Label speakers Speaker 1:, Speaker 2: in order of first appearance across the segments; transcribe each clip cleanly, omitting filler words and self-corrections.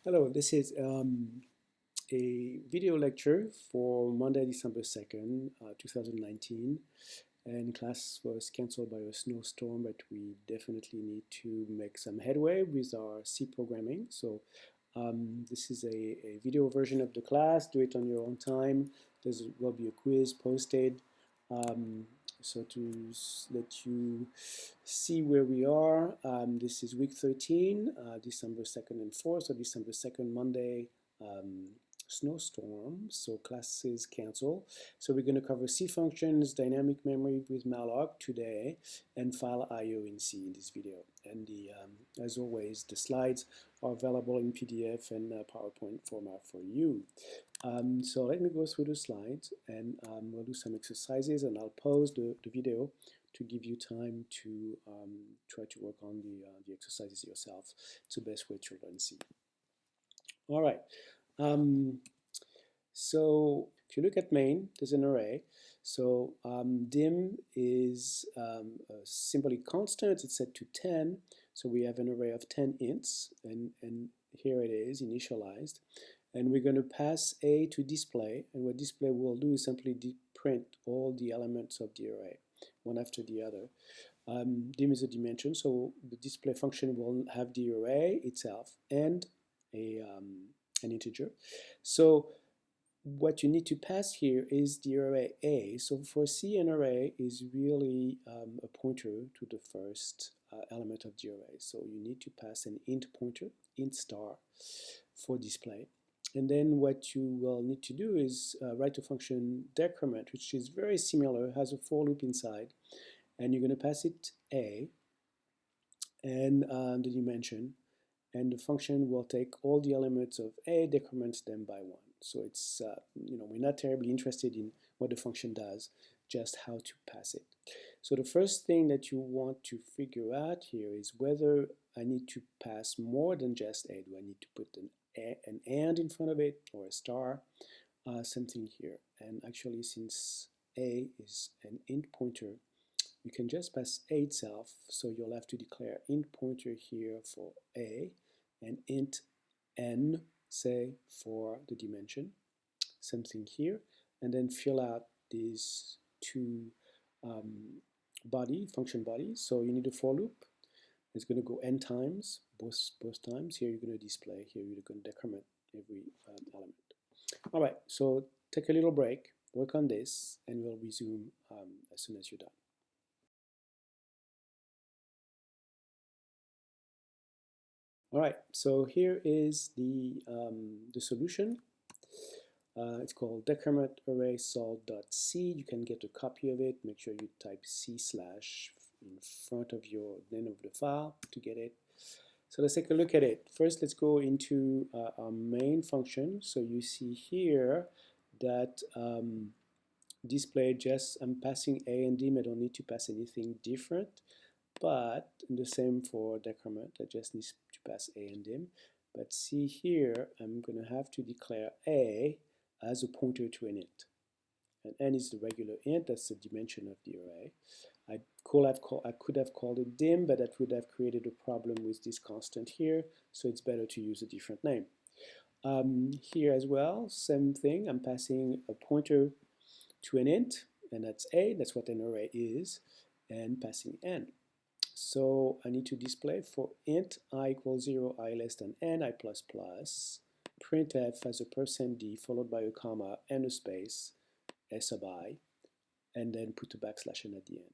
Speaker 1: Hello, this is a video lecture for Monday, December 2nd, 2019. And class was canceled by a snowstorm, but we definitely need to make some headway with our C programming. So this is a video version of the class. Do it on your own time. There will be a quiz posted. So to let you see where we are, this is week 13, December 2nd and 4th, so December 2nd, Monday, snowstorm, so classes cancel. So we're going to cover C functions, dynamic memory with malloc today, and file IO in C in this video. And as always, the slides are available in PDF and PowerPoint format for you. So let me go through the slides, and we'll do some exercises, and I'll pause the video to give you time to try to work on the exercises yourself. It's the best way to learn C. All right. So if you look at main, there's an array. So dim is simply constant. It's set to 10. So we have an array of 10 ints, and here it is initialized. And we're going to pass A to display, and what display will do is simply print all the elements of the array, one after the other. Dim is a dimension, so the display function will have the array itself and an integer. So what you need to pass here is the array A. So for C, an array is really a pointer to the first element of the array. So you need to pass an int pointer, int star, for display. And then what you will need to do is write a function decrement, which is very similar, has a for loop inside. And you're going to pass it A and the dimension. And the function will take all the elements of A, decrements them by 1. So it's, we're not terribly interested in what the function does, just how to pass it. So the first thing that you want to figure out here is whether I need to pass more than just A. Do I need to put an and in front of it or a star? Same thing here. And actually, since A is an int pointer, you can just pass A itself. So you'll have to declare int pointer here for A and int n, say, for the dimension. Same thing here. And then fill out these two function bodies. So you need a for loop. It's going to go n times, both times. Here you're going to display, here you're going to decrement every element. All right, so take a little break, work on this, and we'll resume as soon as you're done. All right, so here is the solution. It's called decrement array solve.c. You can get a copy of it. Make sure you type c/ in front of your name of the file to get it. So let's take a look at it. First, let's go into our main function. So you see here that display just, I'm passing A and dim. I don't need to pass anything different. But the same for decrement. I just need to pass A and dim. But see here, I'm going to have to declare A as a pointer to an int. And n is the regular int, that's the dimension of the array. I could have called it dim, but that would have created a problem with this constant here, so it's better to use a different name. Here as well, same thing, I'm passing a pointer to an int, and that's A, that's what an array is, and passing n. So I need to display for int I equals 0, I less than n, I plus plus, printf as a %d followed by a comma and a space, s sub I, and then put a \n at the end.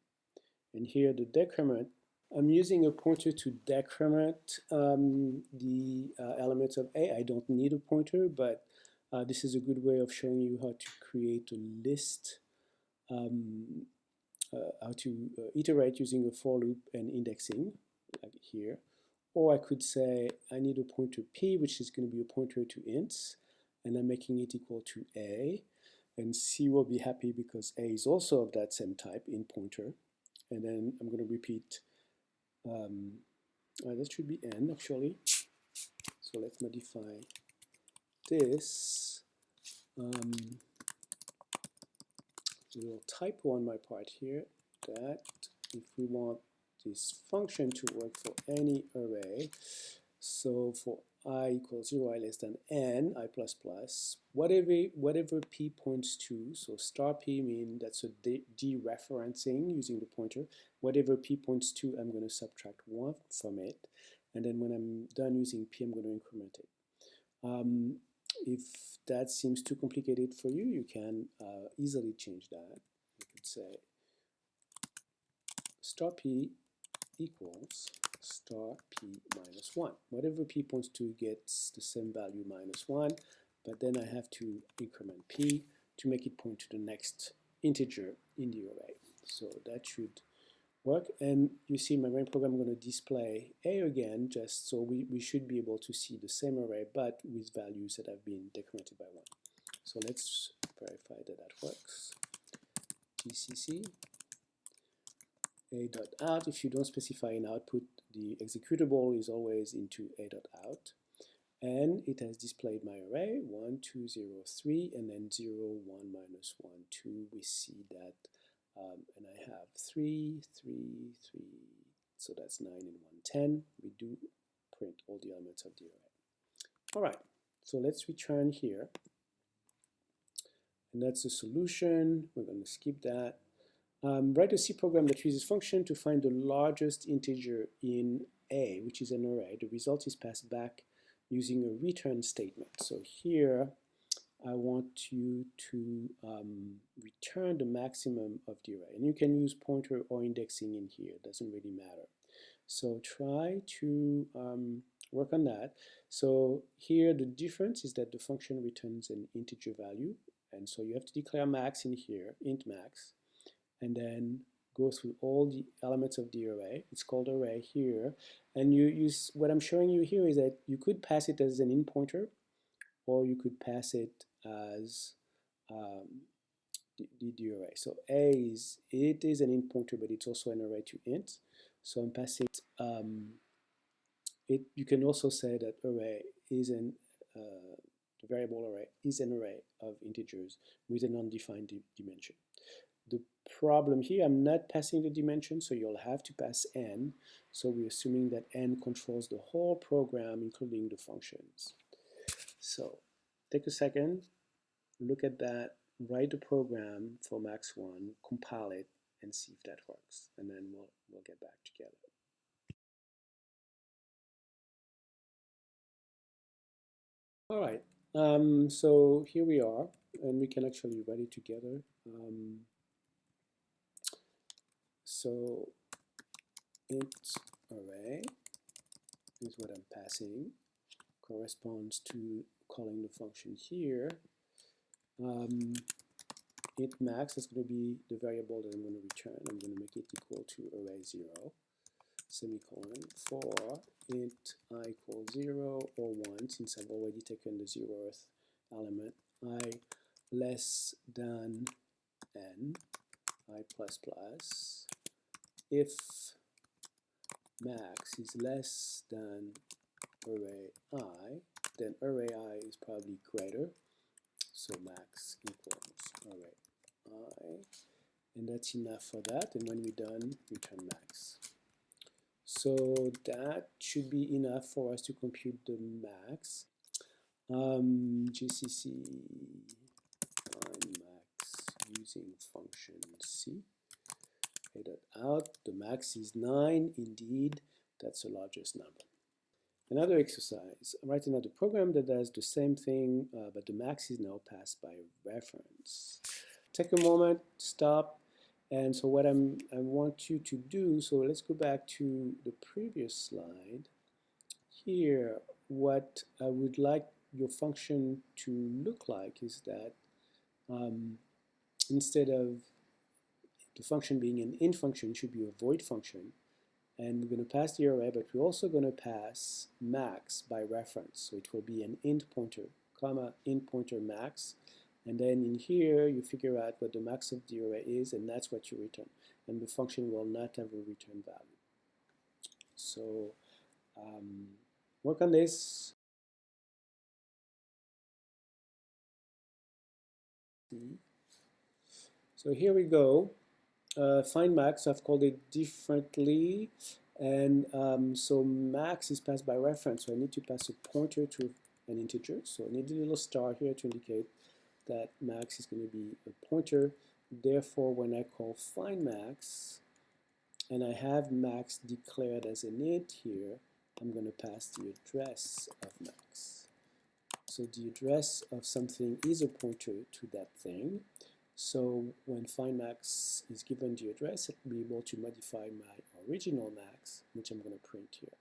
Speaker 1: And here the decrement, I'm using a pointer to decrement the elements of A. I don't need a pointer, but this is a good way of showing you how to create a list, how to iterate using a for loop and indexing, like here. Or I could say I need a pointer P, which is going to be a pointer to ints, and I'm making it equal to A. And C will be happy because A is also of that same type, int pointer. And then I'm going to repeat, that should be n actually. So let's modify this. A little typo on my part here, that if we want this function to work for any array, So for I equals 0, I less than n, I plus plus, whatever p points to, so star p means that's a dereferencing using the pointer. Whatever p points to, I'm going to subtract 1 from it. And then when I'm done using p, I'm going to increment it. If that seems too complicated for you, you can easily change that. You could say star p equals star p minus 1. Whatever p points to gets the same value minus 1, but then I have to increment p to make it point to the next integer in the array. So that should work. And you see my main program, I'm going to display A again, just so we should be able to see the same array, but with values that have been decremented by 1. So let's verify that that works. GCC a.out. If you don't specify an output, the executable is always into a.out. And it has displayed my array, 1, 2, 0, 3, and then 0, 1, minus 1, 2. We see that, and I have 3, 3, 3, so that's 9 and 1, 10. We do print all the elements of the array. All right, so let's return here. And that's the solution. We're going to skip that. Write a C program that uses function to find the largest integer in A, which is an array. The result is passed back using a return statement. So here I want you to return the maximum of the array. And you can use pointer or indexing in here. It doesn't really matter. So try to work on that. So here the difference is that the function returns an integer value. And so you have to declare max in here, int max, and then go through all the elements of the array. It's called array here. And you use what I'm showing you here is that you could pass it as an int pointer, or you could pass it as the array. So it is an int pointer, but it's also an array to int. So I'm passing it. You can also say that array is the variable array is an array of integers with an undefined dimension. The problem here, I'm not passing the dimension, so you'll have to pass n. So we're assuming that n controls the whole program, including the functions. So take a second, look at that, write the program for max1, compile it, and see if that works. And then we'll get back together. All right, so here we are, and we can actually write it together. So int array is what I'm passing, corresponds to calling the function here. Int max is going to be the variable that I'm going to return. I'm going to make it equal to array 0, semicolon, for int I equals 0 or 1, since I've already taken the 0th element, I less than n, I plus plus, if max is less than array I, then array I is probably greater, so max equals array I, and that's enough for that, and when we're done, return max. So that should be enough for us to compute the max. GCC find max using function C. A.out, the max is 9, indeed, that's the largest number. Another exercise, write another program that does the same thing, but the max is now passed by reference. Take a moment, stop, and so what I want you to do, so let's go back to the previous slide. Here, what I would like your function to look like is that instead of the function being an int function, it should be a void function. And we're going to pass the array, but we're also going to pass max by reference. So it will be an int pointer, comma, int pointer max. And then in here, you figure out what the max of the array is, and that's what you return. And the function will not have a return value. So work on this. So here we go. Find max, I've called it differently. And so max is passed by reference, so I need to pass a pointer to an integer. So I need a little star here to indicate that max is going to be a pointer. Therefore, when I call find max, and I have max declared as an int here, I'm going to pass the address of max. So the address of something is a pointer to that thing. So when find max is given the address, it will be able to modify my original max, which I'm going to print here.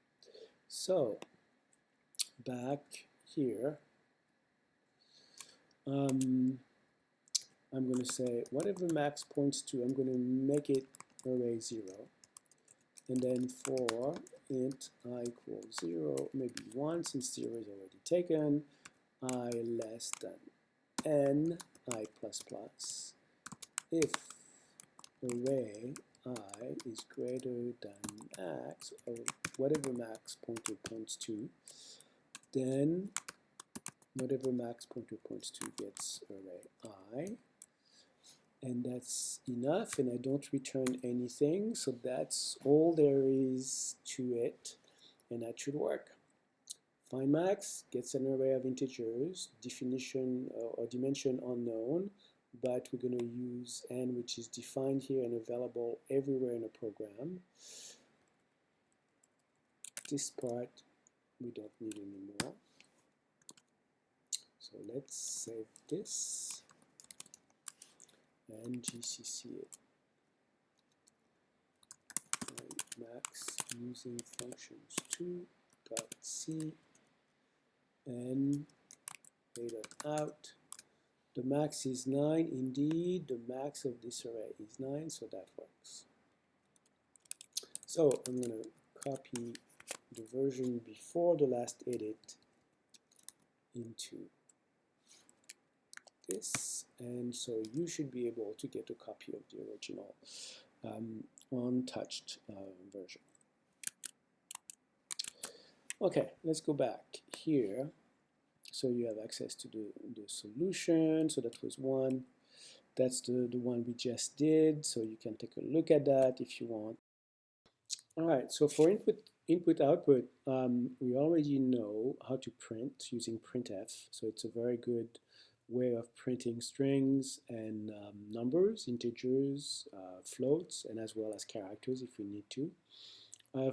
Speaker 1: So back here, I'm going to say whatever max points to, I'm going to make it array 0. And then for int I equals 0, maybe 1 since 0 is already taken, I less than n I plus plus, if array I is greater than max, or whatever max pointer points to, then whatever max pointer points to gets array I, and that's enough, and I don't return anything, so that's all there is to it, and that should work. Find max gets an array of integers, definition or dimension unknown, but we're going to use n, which is defined here and available everywhere in a program. This part we don't need anymore. So let's save this and GCC it. Find max using functions 2.c and a.out. The max is 9. Indeed, the max of this array is 9, so that works. So I'm going to copy the version before the last edit into this, and so you should be able to get a copy of the original untouched version. Okay, let's go back here. So you have access to the solution. So that was one. That's the one we just did. So you can take a look at that if you want. All right, so for input-output, we already know how to print using printf. So it's a very good way of printing strings and numbers, integers, floats, and as well as characters if we need to.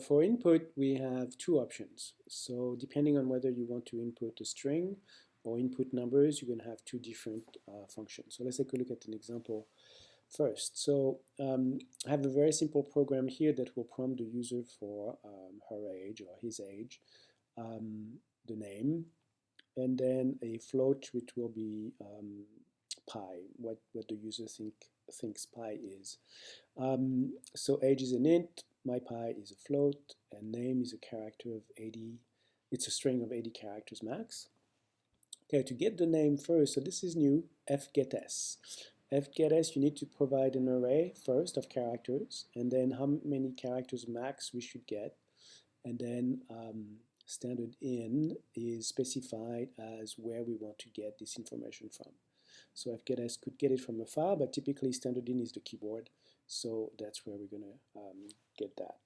Speaker 1: For input, we have two options. So depending on whether you want to input a string or input numbers, you're going to have two different functions. So let's take a look at an example first. So I have a very simple program here that will prompt the user for her age or his age, the name, and then a float which will be pi, what the user thinks pi is. So age is an int, my pi is a float, and name is a character of 80. It's a string of 80 characters max. Okay, to get the name first, so this is new, fgetS. FgetS, you need to provide an array first of characters, and then how many characters max we should get, and then standard in is specified as where we want to get this information from. So fgetS could get it from a file, but typically standard in is the keyboard, so that's where we're going to get that.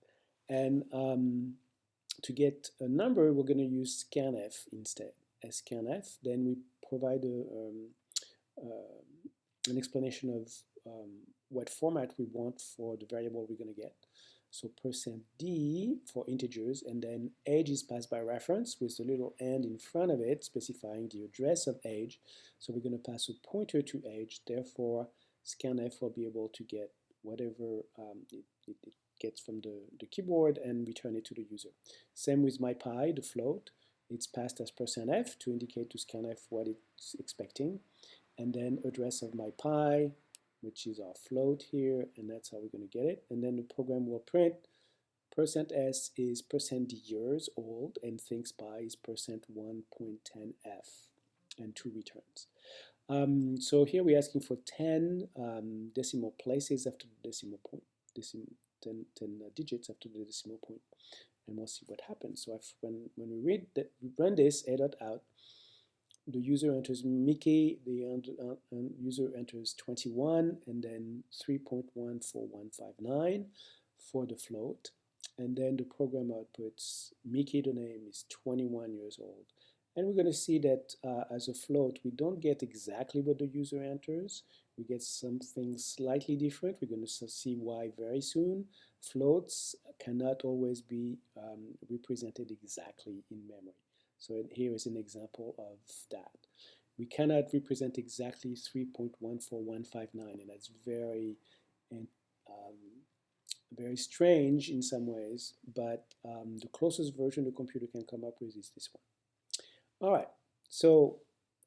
Speaker 1: And to get a number, we're going to use scanf instead. As scanf, then we provide an explanation of what format we want for the variable we're going to get. So %d for integers, and then age is passed by reference with the little and in front of it specifying the address of age. So we're going to pass a pointer to age, therefore scanf will be able to get whatever it gets from the keyboard and return it to the user. Same with my pi, the float. It's passed as %f to indicate to scanf what it's expecting. And then address of my pi, which is our float here, and that's how we're going to get it. And then the program will print %s is %d years old, and thinks pi is %1.10f, and 2 returns. So here we're asking for 10 decimal places after the decimal point, 10 digits after the decimal point, and we'll see what happens. So when we run this a.out, the user enters Mickey, the user enters 21, and then 3.14159 for the float. and then the program outputs Mickey, the name, is 21 years old. And we're going to see that as a float, we don't get exactly what the user enters. We get something slightly different. We're going to see why very soon. Floats cannot always be represented exactly in memory. So here is an example of that. We cannot represent exactly 3.14159, and that's very very strange in some ways, but the closest version the computer can come up with is this one. All right, so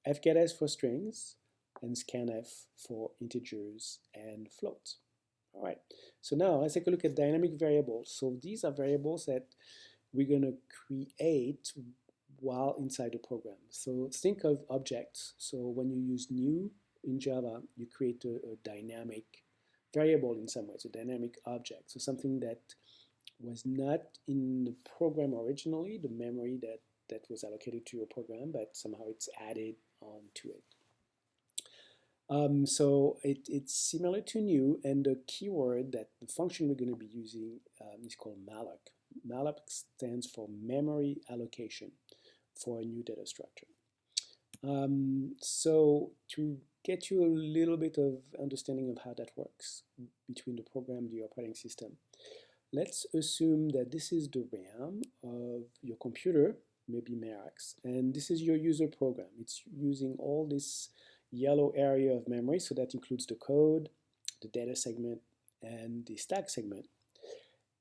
Speaker 1: fgetS for strings and scanf for integers and floats. All right, so now let's take a look at dynamic variables. So these are variables that we're going to create while inside the program. So think of objects. So when you use new in Java, you create a dynamic variable in some ways, a dynamic object. So something that was not in the program originally, the memory that was allocated to your program, but somehow it's added onto it. So it's similar to new, and the keyword that the function we're going to be using is called malloc. Malloc stands for memory allocation for a new data structure. So to get you a little bit of understanding of how that works between the program and the operating system, let's assume that this is the RAM of your computer, maybe Marax, and this is your user program. It's using all this yellow area of memory, so that includes the code, the data segment, and the stack segment.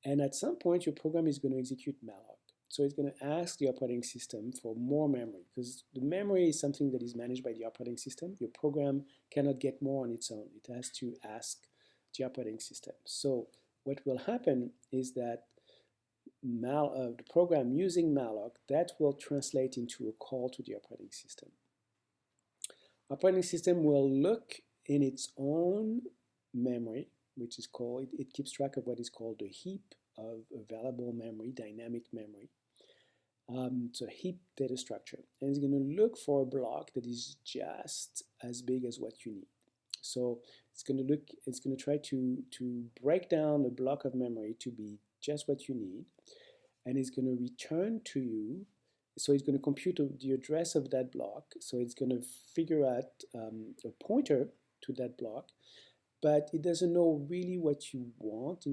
Speaker 1: And at some point, your program is going to execute malloc. So it's going to ask the operating system for more memory, because the memory is something that is managed by the operating system. Your program cannot get more on its own. It has to ask the operating system. So what will happen is that the program using malloc, that will translate into a call to the operating system. Operating system will look in its own memory, which is called, it keeps track of what is called the heap of available memory, dynamic memory. So heap data structure, and it's going to look for a block that is just as big as what you need. So it's going to try to break down a block of memory to be just what you need, and it's going to return to you. So it's going to compute the address of that block. So it's going to figure out a pointer to that block, but it doesn't know really what you want.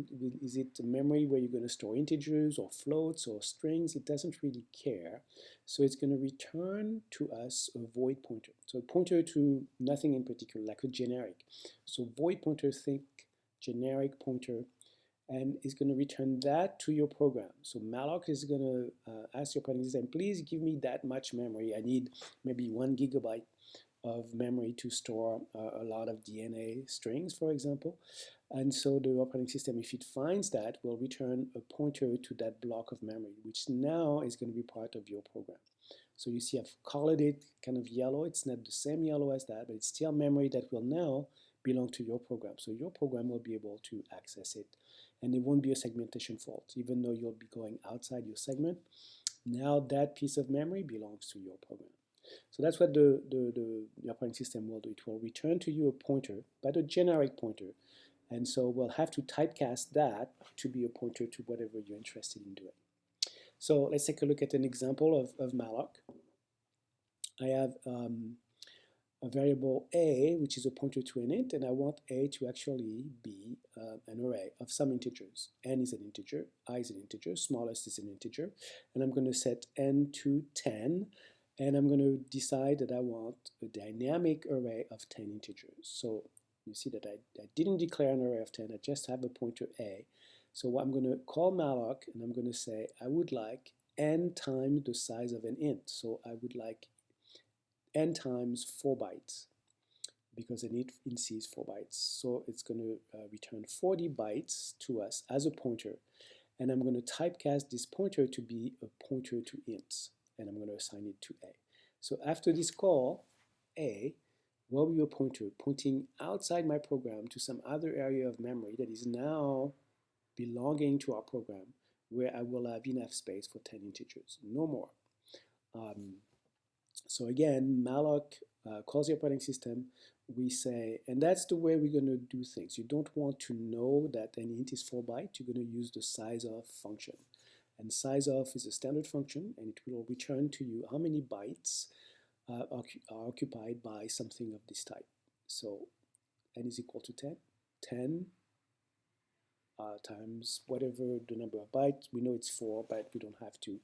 Speaker 1: Is it a memory where you're going to store integers or floats or strings? It doesn't really care. So it's going to return to us a void pointer. So a pointer to nothing in particular, like a generic. So void pointer, think generic pointer, and is going to return that to your program. So malloc is going to ask your operating system, please give me that much memory. I need maybe 1 gigabyte of memory to store a lot of DNA strings, for example. And so the operating system, if it finds that, will return a pointer to that block of memory, which now is going to be part of your program. So you see I've colored it kind of yellow. It's not the same yellow as that, but it's still memory that will now belong to your program. So your program will be able to access it, and it won't be a segmentation fault. Even though you'll be going outside your segment, now that piece of memory belongs to your program. So that's what the operating system will do. It will return to you a pointer, but a generic pointer. And so we'll have to typecast that to be a pointer to whatever you're interested in doing. So let's take a look at an example of malloc. I have a variable a, which is a pointer to an int, and I want a to actually be an array of some integers. N is an integer, I is an integer, smallest is an integer, and I'm going to set n to 10, and I'm going to decide that I want a dynamic array of 10 integers. So you see that I didn't declare an array of 10, I just have a pointer a. So I'm going to call malloc, and I'm going to say I would like n times the size of an int. So I would like n times 4 bytes, because an int C is 4 bytes. So it's going to return 40 bytes to us as a pointer, and I'm going to typecast this pointer to be a pointer to ints, and I'm going to assign it to a. So after this call, a will be a pointer pointing outside my program to some other area of memory that is now belonging to our program, where I will have enough space for 10 integers, no more. So again, malloc calls the operating system. We say, and that's the way we're going to do things. You don't want to know that an int is 4 bytes. You're going to use the sizeof function. And sizeof is a standard function, and it will return to you how many bytes are occupied by something of this type. So n is equal to 10. 10 times whatever the number of bytes. We know it's 4, but we don't have to.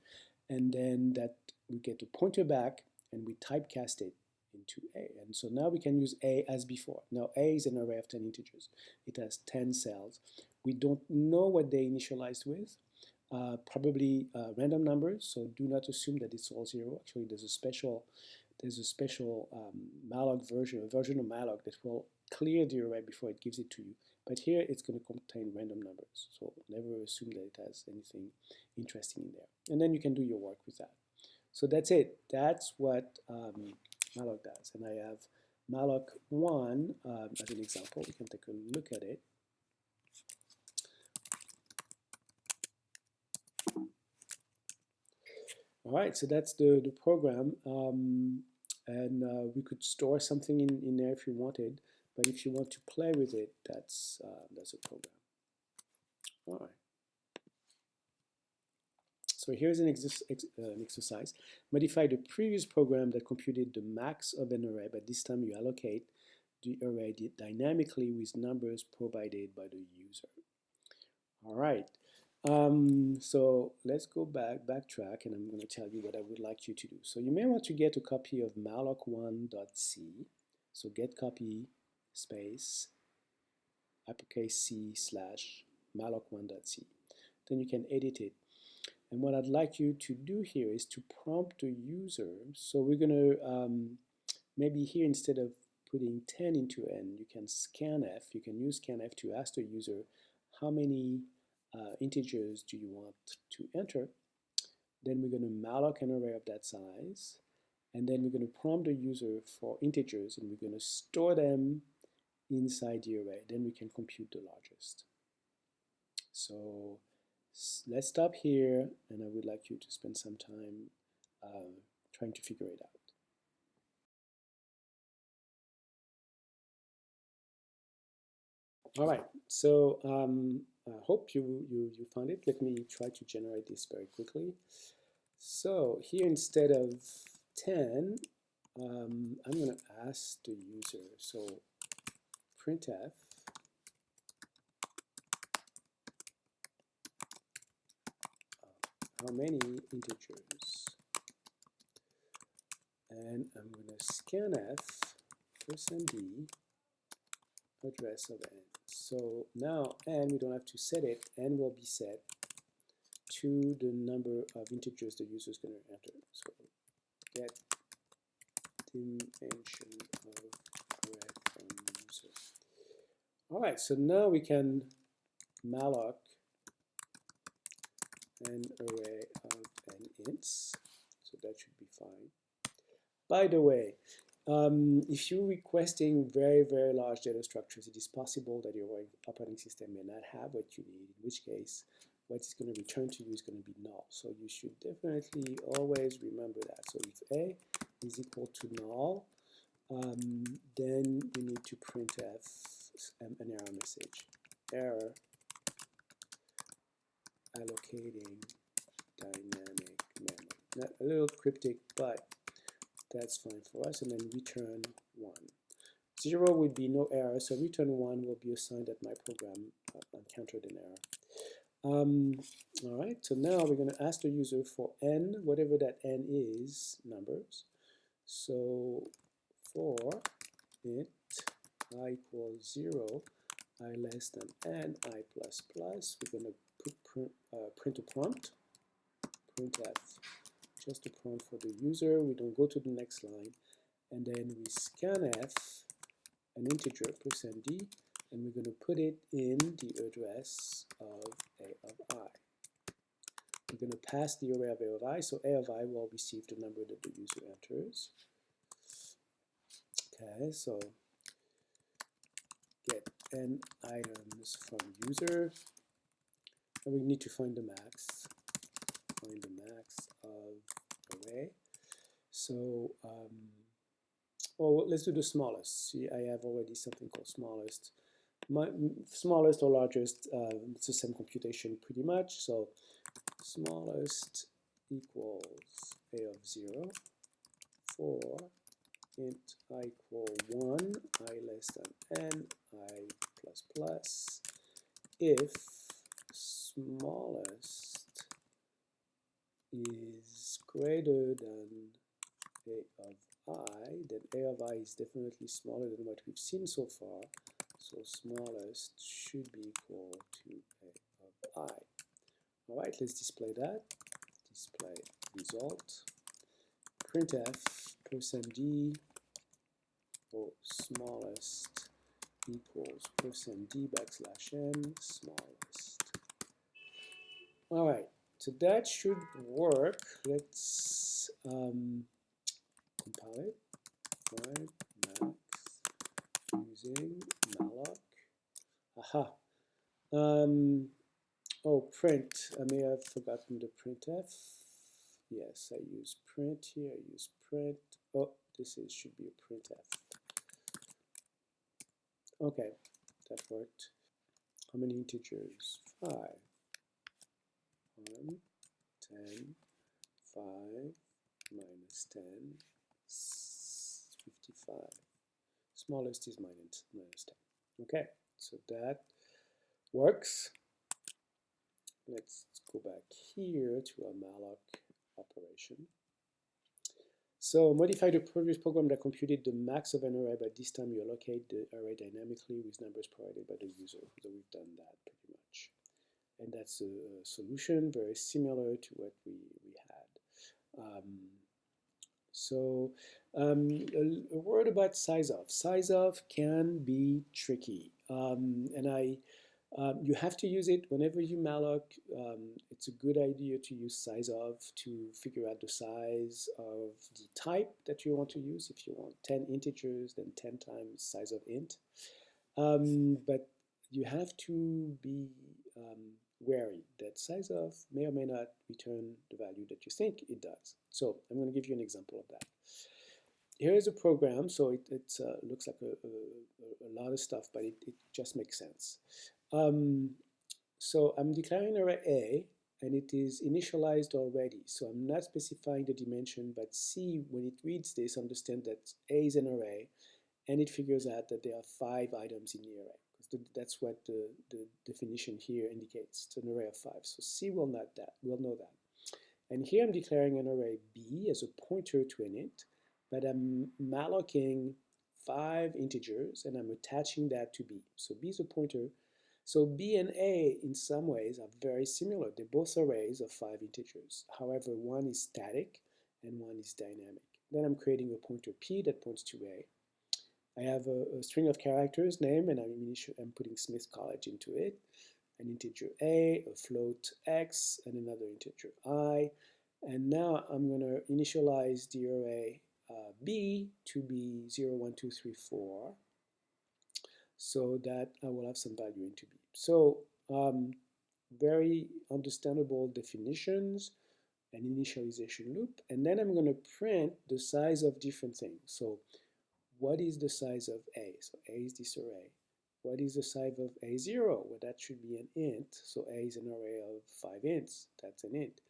Speaker 1: And then that we get the pointer back, and we typecast it into A. And so now we can use A as before. Now A is an array of 10 integers. It has 10 cells. We don't know what they initialized with. Probably random numbers, so do not assume that it's all 0. Actually, there's a special malloc version, a version of malloc that will clear the array before it gives it to you. But here it's going to contain random numbers, so never assume that it has anything interesting in there. And then you can do your work with that. So that's it. That's what malloc does. And I have malloc1 as an example. We can take a look at it. All right, so that's the program. And we could store something in there if you wanted. But if you want to play with it, that's a program. All right. So here's an exercise. Modify the previous program that computed the max of an array, but this time you allocate the array dynamically with numbers provided by the user. All right. So let's go backtrack, and I'm going to tell you what I would like you to do. So you may want to get a copy of malloc1.c. So get copy space uppercase C / malloc1.c. Then you can edit it. And what I'd like you to do here is to prompt the user. So we're going to maybe here, instead of putting 10 into n, you can scanf. You can use scanf to ask the user how many integers do you want to enter. Then we're going to malloc an array of that size. And then we're going to prompt the user for integers, and we're going to store them inside the array. Then we can compute the largest. So let's stop here, and I would like you to spend some time trying to figure it out. All right, so I hope you found it. Let me try to generate this very quickly. So here, instead of 10, I'm going to ask the user, so printf how many integers, and I'm going to scanf %d address of n. So now n, we don't have to set it. N will be set to the number of integers the user is going to enter. So get dimension of array from user. All right, so now we can malloc an array of n ints. So that should be fine. By the way, if you're requesting very, very large data structures, it is possible that your operating system may not have what you need, in which case what it's going to return to you is going to be null. So you should definitely always remember that. So if A is equal to null, then you need to printf an error message. Error allocating dynamic memory. Not a little cryptic, but that's fine for us, and then return 1. 0 would be no error, so return 1 will be a sign that my program encountered an error. All right, so now we're going to ask the user for n, whatever that n is, numbers. So for int I equals 0, I less than n, I plus plus, we're going to print a prompt, printf. Just a prompt for the user. We don't go to the next line, and then we scanf an integer %d, and we're going to put it in the address of a of I. We're going to pass the array of a of I, so a of I will receive the number that the user enters. Okay, so get n items from user, and we need to find the max. Find the max of array. So, well, let's do the smallest. See, I have already something called smallest. My smallest or largest, it's the same computation pretty much. So smallest equals a of 0 for int I equal 1, I less than n, I plus plus, if smallest is greater than a of I, then a of I is definitely smaller than what we've seen so far. So smallest should be equal to a of I. All right, let's display that. Display result. Printf %d for smallest equals %d /n smallest. All right, so that should work. Let's compile it. Right, max using malloc. Aha. Oh, print. I may have forgotten the printf. Yes, I use print here. I use print. Oh, should be a printf. Okay, that worked. How many integers? 5. 1, 10, 5, minus 10, 55. Smallest is minus 10. Okay, so that works. Let's go back here to our malloc operation. So modify the previous program that computed the max of an array, but this time you allocate the array dynamically with numbers provided by the user. So we've done that pretty much. And that's a solution very similar to what we had. A word about size of. Size of can be tricky. You have to use it whenever you malloc. It's a good idea to use size of to figure out the size of the type that you want to use. If you want 10 integers, then 10 times size of int. But you have to be wary that size of may or may not return the value that you think it does. So I'm going to give you an example of that. Here is a program, so it looks like a lot of stuff, but it just makes sense. So I'm declaring array A, and it is initialized already. So I'm not specifying the dimension, but C, when it reads this, understand that A is an array, and it figures out that there are 5 items in the array. That's what the definition here indicates. It's an array of 5. So C will know that. And here I'm declaring an array B as a pointer to an int, but I'm mallocing 5 integers and I'm attaching that to B. So B is a pointer. So B and A in some ways are very similar. They're both arrays of 5 integers. However, one is static and one is dynamic. Then I'm creating a pointer P that points to A. I have a string of characters, name, and I'm putting Smith College into it. An integer A, a float X, and another integer I. And now I'm going to initialize the array B to be 0, 1, 2, 3, 4, so that I will have some value into B. So very understandable definitions, an initialization loop, and then I'm going to print the size of different things. So what is the size of A? So A is this array. What is the size of A0? Well, that should be an int. So A is an array of 5 ints. That's an int.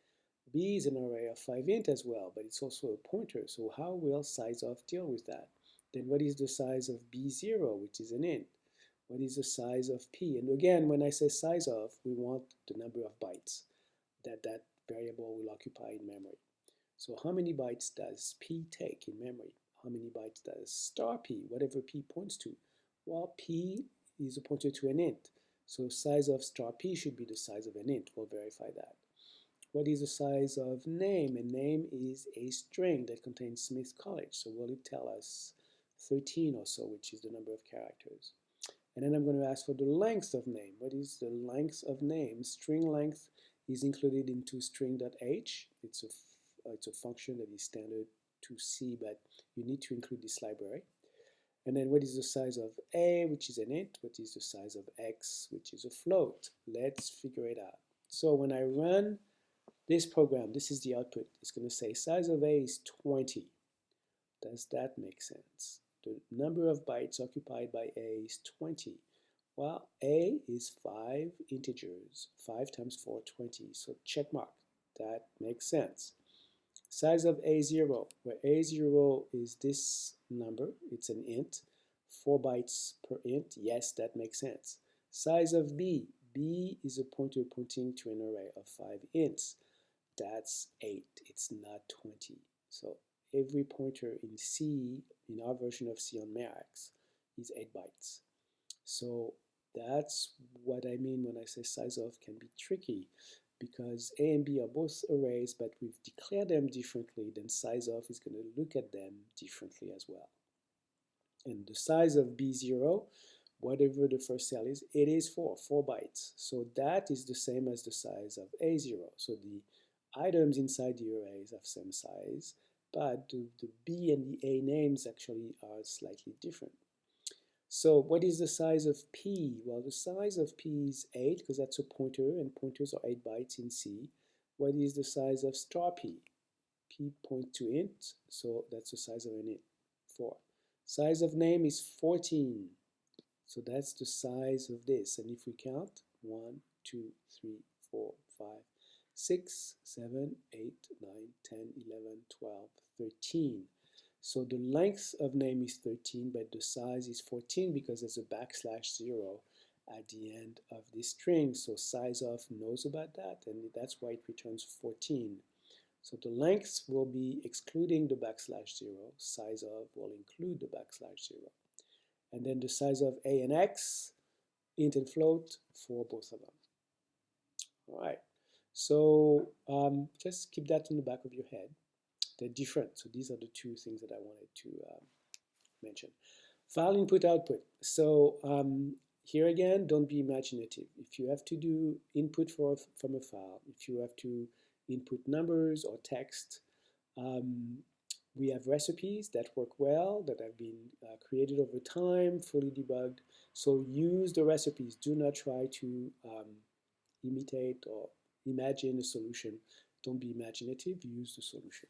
Speaker 1: B is an array of 5 int as well, but it's also a pointer. So how will size of deal with that? Then what is the size of B0, which is an int? What is the size of P? And again, when I say size of, we want the number of bytes that that variable will occupy in memory. So how many bytes does P take in memory? How many bytes does star P, whatever P points to? Well, P is a pointer to an int. So size of star P should be the size of an int. We'll verify that. What is the size of name? And name is a string that contains Smith College. So will it tell us 13 or so, which is the number of characters? And then I'm going to ask for the length of name. What is the length of name? String length is included into string.h. It's a function that is standard to C, but you need to include this library. And then what is the size of A, which is an int? What is the size of X, which is a float? Let's figure it out. So when I run this program, this is the output. It's going to say size of A is 20. Does that make sense? The number of bytes occupied by A is 20. Well, A is 5 integers. 5 times 4, 20. So check mark. That makes sense. Size of A0, where A0 is this number, it's an int, 4 bytes per int, yes, that makes sense. Size of B, B is a pointer pointing to an array of 5 ints, that's 8, it's not 20. So every pointer in C, in our version of C on Max, is 8 bytes. So that's what I mean when I say size of can be tricky, because A and B are both arrays, but we've declared them differently, then size of is going to look at them differently as well. And the size of B0, whatever the first cell is, it is 4 bytes. So that is the same as the size of A0. So the items inside the arrays have same size, but the B and the A names actually are slightly different. So what is the size of P? Well, the size of P is 8 because that's a pointer, and pointers are 8 bytes in C. What is the size of star P? P point to int, so that's the size of an int, 4. Size of name is 14, so that's the size of this. And if we count, 1, 2, 3, 4, 5, 6, 7, 8, 9, 10, 11, 12, 13. So the length of name is 13, but the size is 14 because there's a \0 at the end of this string. So size of knows about that, and that's why it returns 14. So the length will be excluding the \0. Size of will include the \0. And then the size of A and X, int and float, for both of them. All right. So just keep that in the back of your head. They're different. So these are the two things that I wanted to mention. File input output. So here again, don't be imaginative. If you have to do input from a file, if you have to input numbers or text, we have recipes that work well, that have been created over time, fully debugged. So use the recipes. Do not try to imitate or imagine a solution. Don't be imaginative. Use the solution.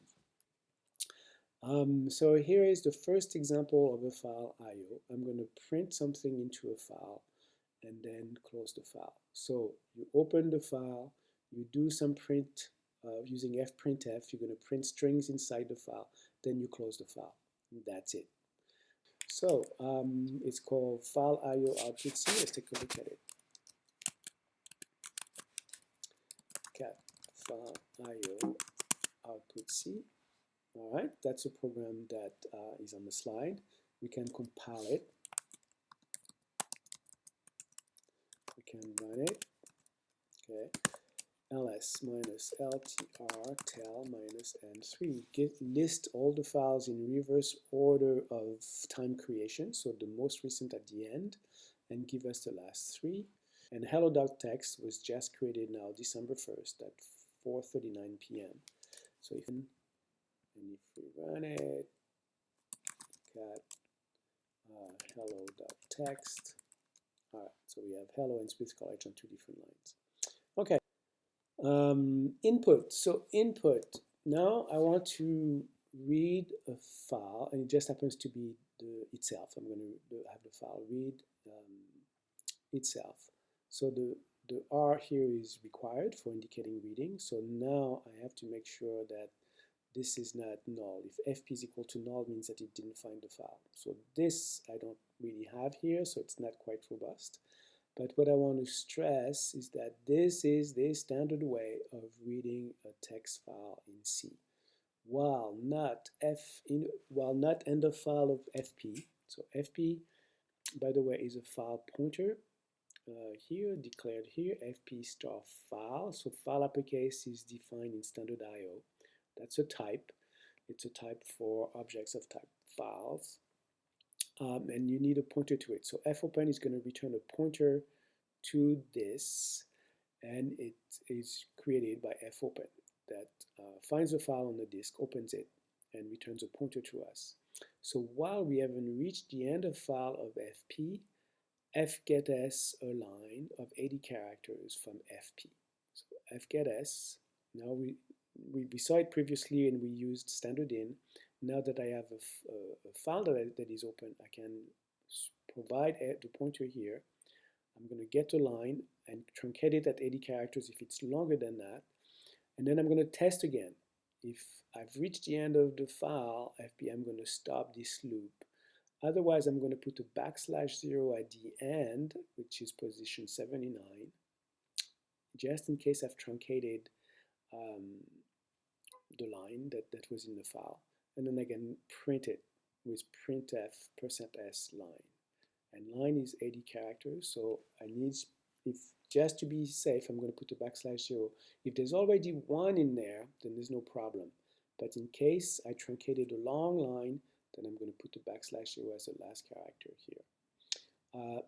Speaker 1: So here is the first example of a file IO. I'm going to print something into a file and then close the file. So you open the file, you do some print using fprintf, you're going to print strings inside the file, then you close the file. That's it. So it's called file IO output C. Let's take a look at it. Cat file IO output C. All right, that's a program that is on the slide. We can compile it. We can run it. Okay, ls minus ltr tel minus n3. List all the files in reverse order of time creation, so the most recent at the end, and give us the last 3. And hello.txt was just created now, December 1st at 4:39 p.m. So if and if we run it, cat hello.txt. All right, so we have hello and Smith College on 2 different lines. Okay, input. So input. Now I want to read a file, and it just happens to be itself. I'm going to have the file read itself. So the R here is required for indicating reading. So now I have to make sure that this is not null. If fp is equal to null means that it didn't find the file. So this I don't really have here, so it's not quite robust. But what I want to stress is that this is the standard way of reading a text file in C, while not end of file of fp. So fp, by the way, is a file pointer. Here, declared here, fp star file. So file uppercase is defined in standard IO. That's a type. It's a type for objects of type files. And you need a pointer to it. So fopen is going to return a pointer to this, and it is created by fopen that finds the file on the disk, opens it, and returns a pointer to us. So while we haven't reached the end of file of fp, fgetS a line of 80 characters from fp. So fgetS, now we saw it previously and we used standard in. now that I have a file that is open, I can provide the pointer here. I'm going to get a line and truncate it at 80 characters if it's longer than that. And then I'm going to test again. If I've reached the end of the file, FP, I'm going to stop this loop. Otherwise, I'm going to put a \0 at the end, which is position 79, just in case I've truncated the line that was in the file. And then I can print it with printf%s line. And line is 80 characters, so I need, if just to be safe, I'm going to put a \0. If there's already 1 in there, then there's no problem. But in case I truncated a long line, then I'm going to put a \0 as the last character here.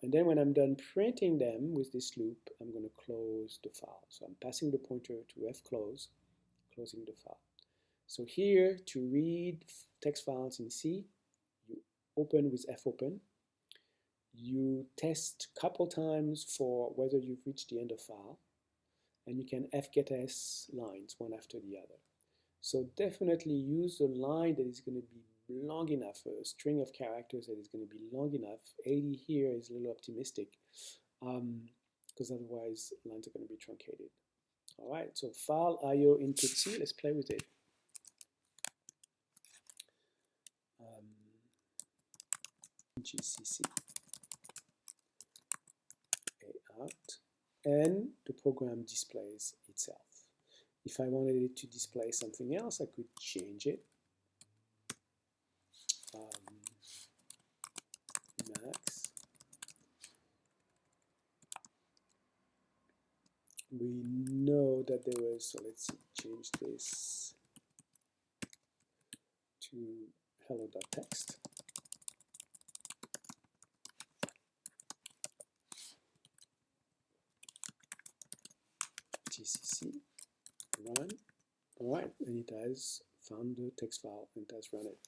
Speaker 1: And then when I'm done printing them with this loop, I'm going to close the file. So I'm passing the pointer to fclose, closing the file. So here, to read text files in C, you open with fopen. You test a couple times for whether you've reached the end of file, and you can fgetS lines one after the other. So definitely use a line that is going to be long enough, a string of characters that is going to be long enough. 80 here is a little optimistic, because otherwise lines are going to be truncated. All right, so file IO input C, let's play with it. GCC out, and the program displays itself. If I wanted it to display something else, I could change it. Max. We know that there was, so let's see, change this to hello.txt. GCC run. All right, and it has found the text file and it has run it.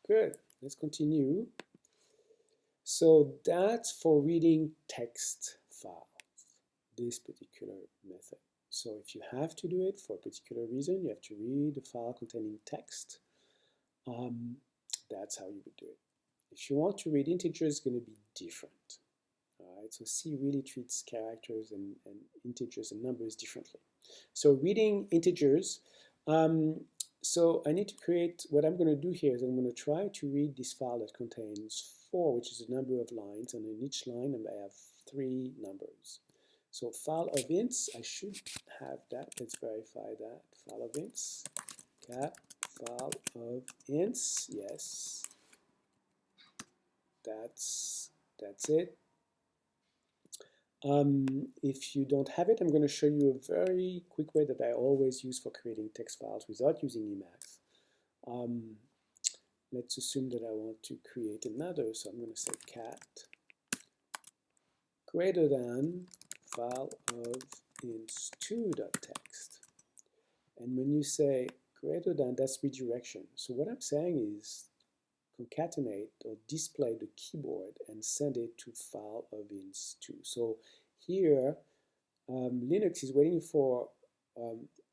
Speaker 1: Good, let's continue. So that's for reading text files, this particular method. So if you have to do it for a particular reason, you have to read a file containing text, that's how you would do it. If you want to read integers, it's going to be different. All right, so C really treats characters and integers and numbers differently. So reading integers, so I need to create, what I'm going to do here is I'm going to try to read this file that contains 4, which is the number of lines, and in each line I have 3 numbers. So file of ints, I should have that, let's verify that. File of ints, cat, file of ints, yes. That's it. If you don't have it, I'm going to show you a very quick way that I always use for creating text files without using Emacs. Let's assume that I want to create another, so I'm going to say cat greater than file of ints2.txt. And when you say greater than, that's redirection. So what I'm saying is concatenate or display the keyboard and send it to file of ints2. So here, Linux is waiting for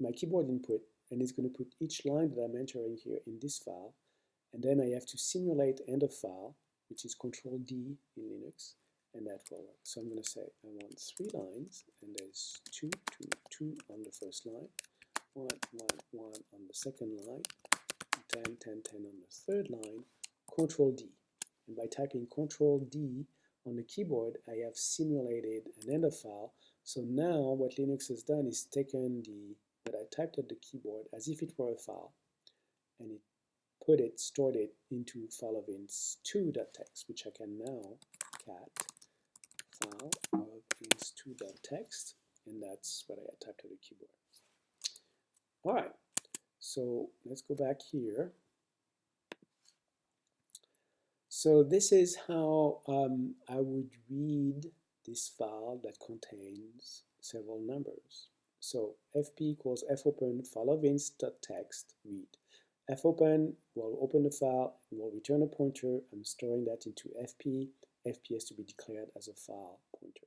Speaker 1: my keyboard input, and it's going to put each line that I'm entering here in this file, and then I have to simulate end of file, which is Control D in Linux, and that will work. So I'm going to say I want 3 lines, and there's 2, 2, 2 on the first line, 1, 1, 1 on the second line, 10, 10, 10 on the third line, Control D. And by typing Control D on the keyboard, I have simulated an end of file. So now what Linux has done is taken what I typed at the keyboard as if it were a file, and it stored it into file of ints2.txt, which I can now cat file of ints2.txt, and that's what I typed at the keyboard. All right, so let's go back here. So this is how I would read this file that contains several numbers. So fp equals fopen file of ints.txt read. Fopen will open the file and will return a pointer. I'm storing that into fp. fp has to be declared as a file pointer.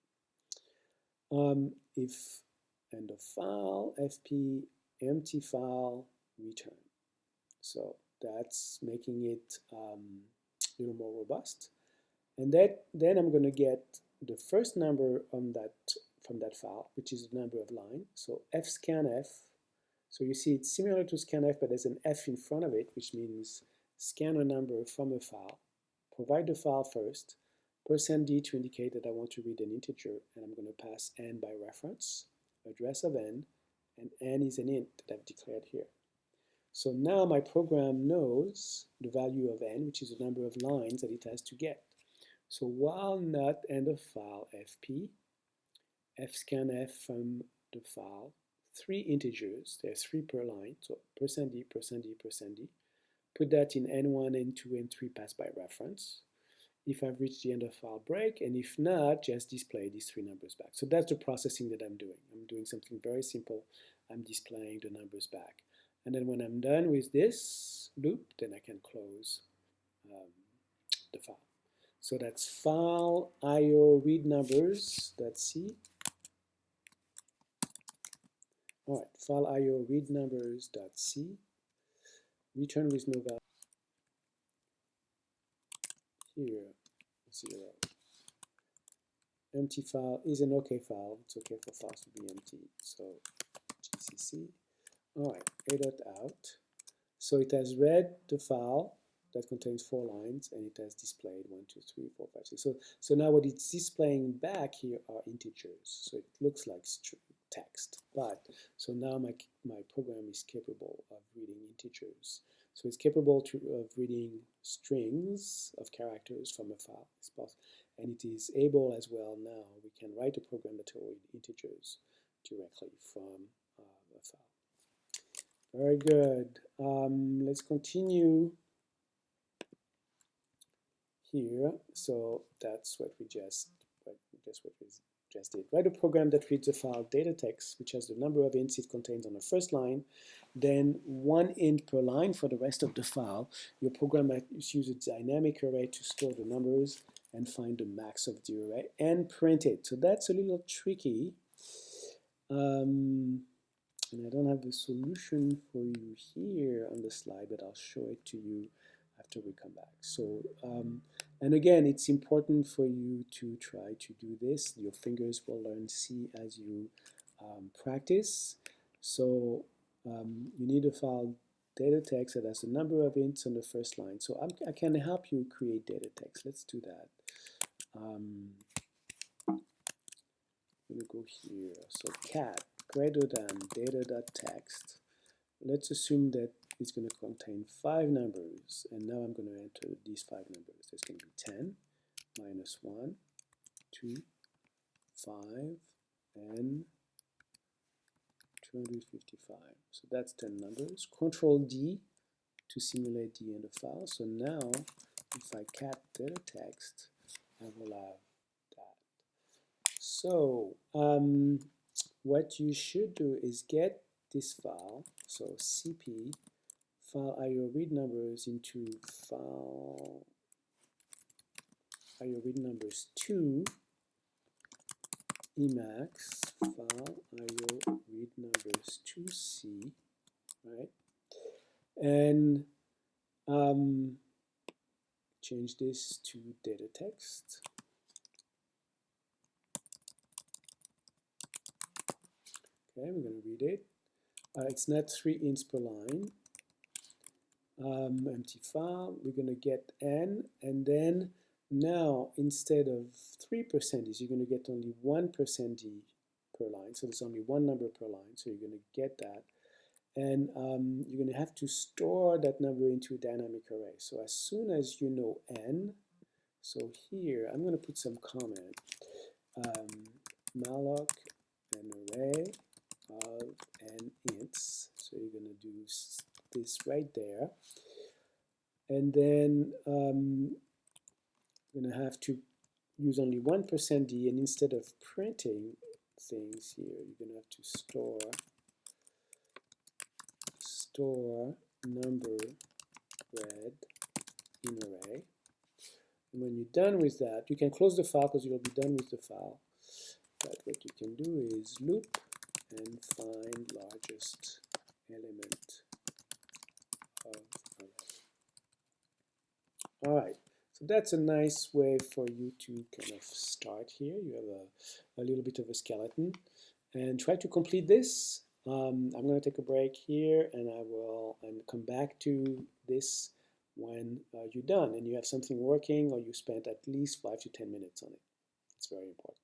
Speaker 1: If end of file, fp empty file return. So that's making it a little more robust. And then I'm going to get the first number on that from that file, which is the number of lines. So fscanf. So you see it's similar to scanf, but there's an F in front of it, which means scan a number from a file. Provide the file first. %d to indicate that I want to read an integer, and I'm going to pass n by reference, address of n, and n is an int that I've declared here. So now my program knows the value of n, which is the number of lines that it has to get. So while not end of file fp, fscanf from the file, 3 integers, there's 3 per line, so %d, %d, %d, put that in n1, n2, n3 pass by reference. If I've reached the end of file break, and if not, just display these 3 numbers back. So that's the processing that I'm doing. I'm doing something very simple. I'm displaying the numbers back. And then when I'm done with this loop, then I can close the file. So that's file io read numbers.c. All right, file io read numbers.c. Return with no value. Here, 0. Empty file is an OK file. It's OK for files to be empty. So GCC. All right, a.out. So it has read the file that contains 4 lines, and it has displayed 1, 2, 3, 4, 5, 6. So now what it's displaying back here are integers. So it looks like text. But so now my program is capable of reading integers. So it's capable of reading strings of characters from a file, and it is able as well now. We can write a program that will read integers directly from a file. Very good. Let's continue here. So that's what we just did. Write a program that reads a file data text, which has the number of ints it contains on the first line, then 1 int per line for the rest of the file. Your program might use a dynamic array to store the numbers and find the max of the array and print it. So that's a little tricky. And I don't have a solution for you here on the slide, but I'll show it to you after we come back. So, and again, it's important for you to try to do this. Your fingers will learn C as you practice. So you need a file data text that has the number of ints on the first line. So I can help you create data text. Let's do that. I'm going to go here. So cat greater than data.text. Let's assume that it's going to contain 5 numbers, and now I'm going to enter these 5 numbers. There's going to be 10, -1, 2, 5, and 255. So that's 10 numbers. Control D to simulate the end of file. So now, if I cat data text, I will have that. So what you should do is get this file, so cp file io read numbers into file io read numbers 2 emacs file io read numbers 2c, right? And change this to data text. Okay, we're going to read it. It's not 3 ints per line. Empty file. We're going to get n, and then now instead of 3%, you're going to get only 1% per line. So there's only 1 number per line. So you're going to get that, and you're going to have to store that number into a dynamic array. So as soon as you know n, so here I'm going to put some comment. Malloc an array of n ints. So you're going to do this right there, and then you're going to have to use only 1% d, and instead of printing things here, you're going to have to store number read in array. And when you're done with that, you can close the file because you'll be done with the file. But what you can do is loop and find largest element of All right, so that's a nice way for you to kind of start here. You have a little bit of a skeleton, and try to complete this. I'm going to take a break here, and I will come back to this when you're done and you have something working or you spent at least 5 to 10 minutes on it. It's very important.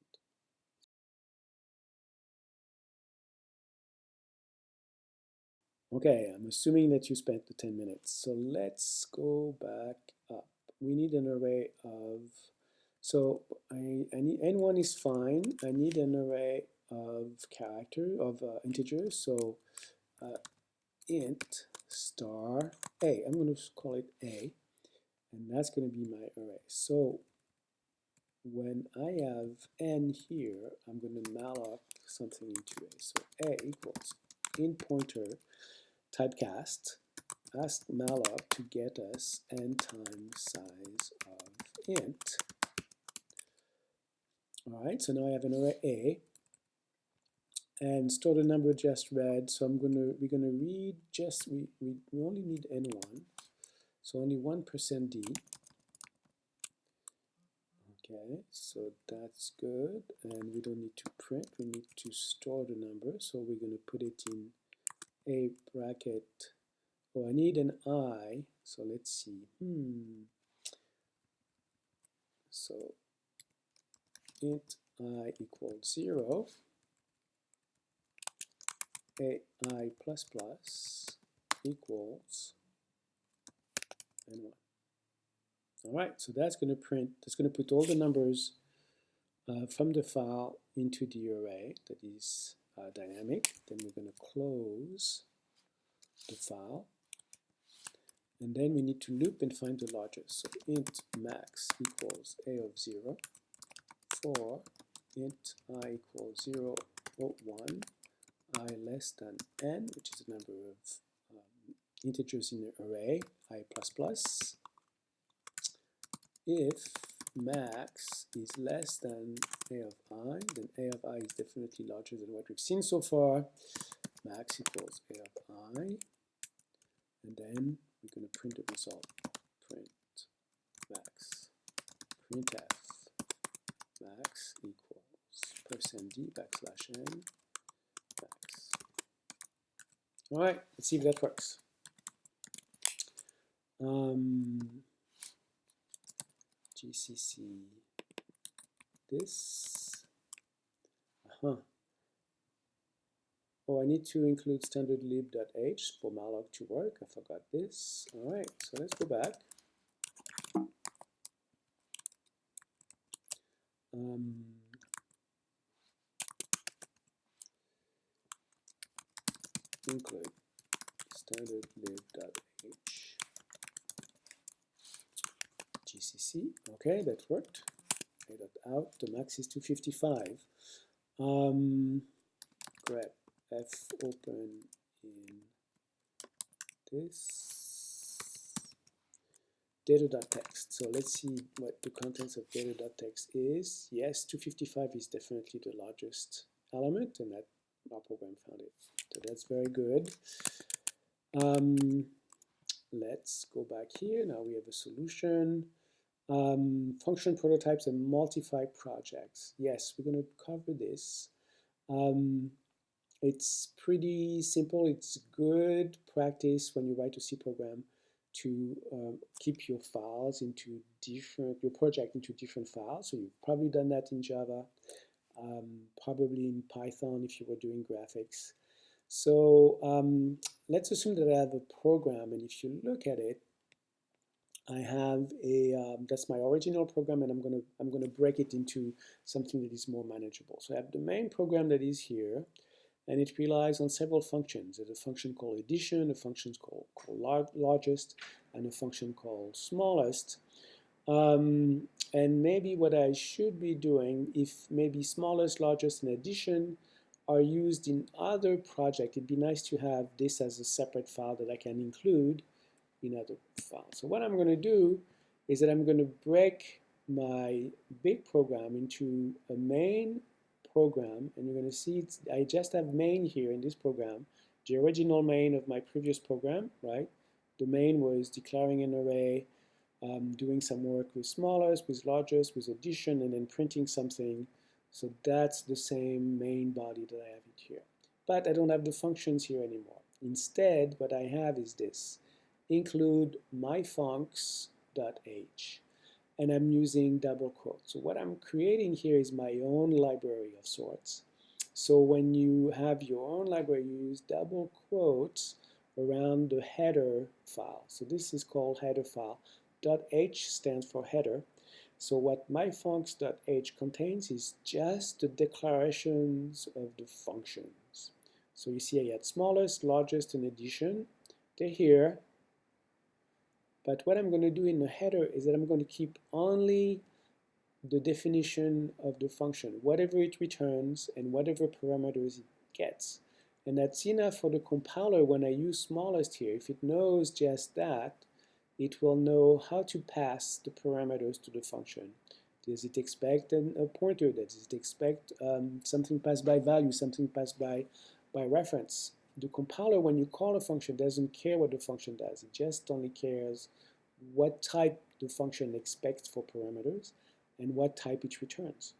Speaker 1: Okay, I'm assuming that you spent the 10 minutes. So let's go back up. We need an array of, so I need, N1 is fine. I need an array of integers. So int star A. I'm going to call it A, and that's going to be my array. So when I have n here, I'm going to malloc something into A. So A equals int pointer typecast, ask malloc to get us n times size of int. All right, so now I have an array A, and store the number just read. So we're gonna read just we only need n1, so only 1% d. Okay, so that's good, and we don't need to print. We need to store the number, so we're gonna put it in a bracket. Oh, I need an I, so let's see. So int I equals 0, AI plus plus equals n1. All right, so that's going to print, that's going to put all the numbers from the file into the array that is dynamic. Then we're going to close the file. And then we need to loop and find the largest. So int max equals a of 0 for int I equals 0 or 1, I less than n, which is the number of integers in the array, I plus plus. If max is less than a of I, then a of I is definitely larger than what we've seen so far. Max equals a of I, and then we're going to print the result. Print max, printf max equals %d backslash n max. All right, let's see if that works. GCC this. Oh, I need to include standard lib.h for malloc to work. I forgot this. All right, so let's go back. Include standard lib.h GCC. Okay, that worked. A.out, the max is 255. Grep f open in this data.text. So let's see what the contents of data.text is. Yes, 255 is definitely the largest element, and that our program found it. So that's very good. Let's go back here. Now we have a solution. Function prototypes and multi-file projects. Yes, we're going to cover this. It's pretty simple. It's good practice when you write a C program to keep your files into your project into different files. So you've probably done that in Java, probably in Python if you were doing graphics. So let's assume that I have a program, and if you look at it, I have that's my original program, and I'm gonna break it into something that is more manageable. So I have the main program that is here, and it relies on several functions. There's a function called addition, a function called largest, and a function called smallest. And maybe what I should be doing, if maybe smallest, largest, and addition are used in other projects, it'd be nice to have this as a separate file that I can include in other files. So what I'm going to do is that I'm going to break my big program into a main program, and you're going to see I just have main here in this program, the original main of my previous program, right? The main was declaring an array doing some work with smallest, with largest, with addition, and then printing something. So that's the same main body that I have it here. But I don't have the functions here anymore. Instead, what I have is this. Include myfuncs.h. And I'm using double quotes. So what I'm creating here is my own library of sorts. So when you have your own library, you use double quotes around the header file. So this is called header file. .h stands for header. So what myfuncs.h contains is just the declarations of the functions. So you see I had smallest, largest, and addition. They're here. But what I'm going to do in the header is that I'm going to keep only the definition of the function, whatever it returns and whatever parameters it gets. And that's enough for the compiler when I use smallest here. If it knows just that, it will know how to pass the parameters to the function. Does it expect a pointer? Does it expect something passed by value, something passed by reference? The compiler, when you call a function, doesn't care what the function does. It just only cares what type the function expects for parameters and what type it returns.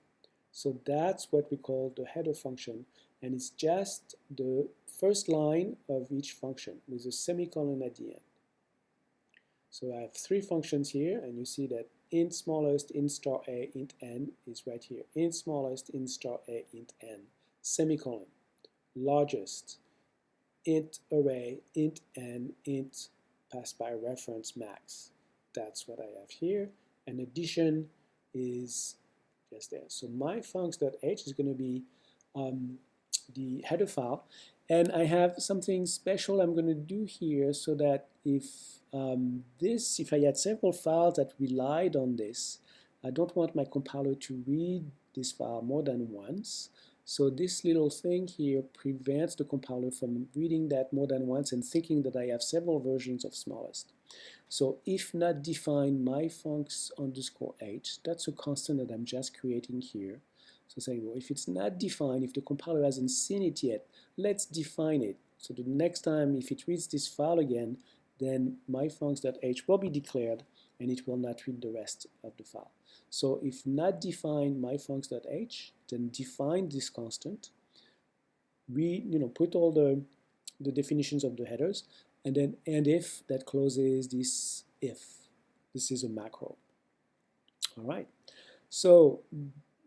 Speaker 1: So that's what we call the header function, and it's just the first line of each function with a semicolon at the end. So I have three functions here, and you see that int smallest, int star a, int n is right here. Int smallest, int star a, int n, semicolon. Largest, int array, int n, int passed by reference max. That's what I have here. And addition is just there. So myfuncs.h is going to be the header file. And I have something special I'm going to do here so that if I had several files that relied on this, I don't want my compiler to read this file more than once. So this little thing here prevents the compiler from reading that more than once and thinking that I have several versions of smallest. So if not defined myfuncs_h, that's a constant that I'm just creating here. So saying, well, if it's not defined, if the compiler hasn't seen it yet, let's define it. So the next time if it reads this file again, then myfuncs.h will be declared and it will not read the rest of the file. So if not defined myfuncs.h, then define this constant. We put all the definitions of the headers, and then end if that closes this if. This is a macro. All right. So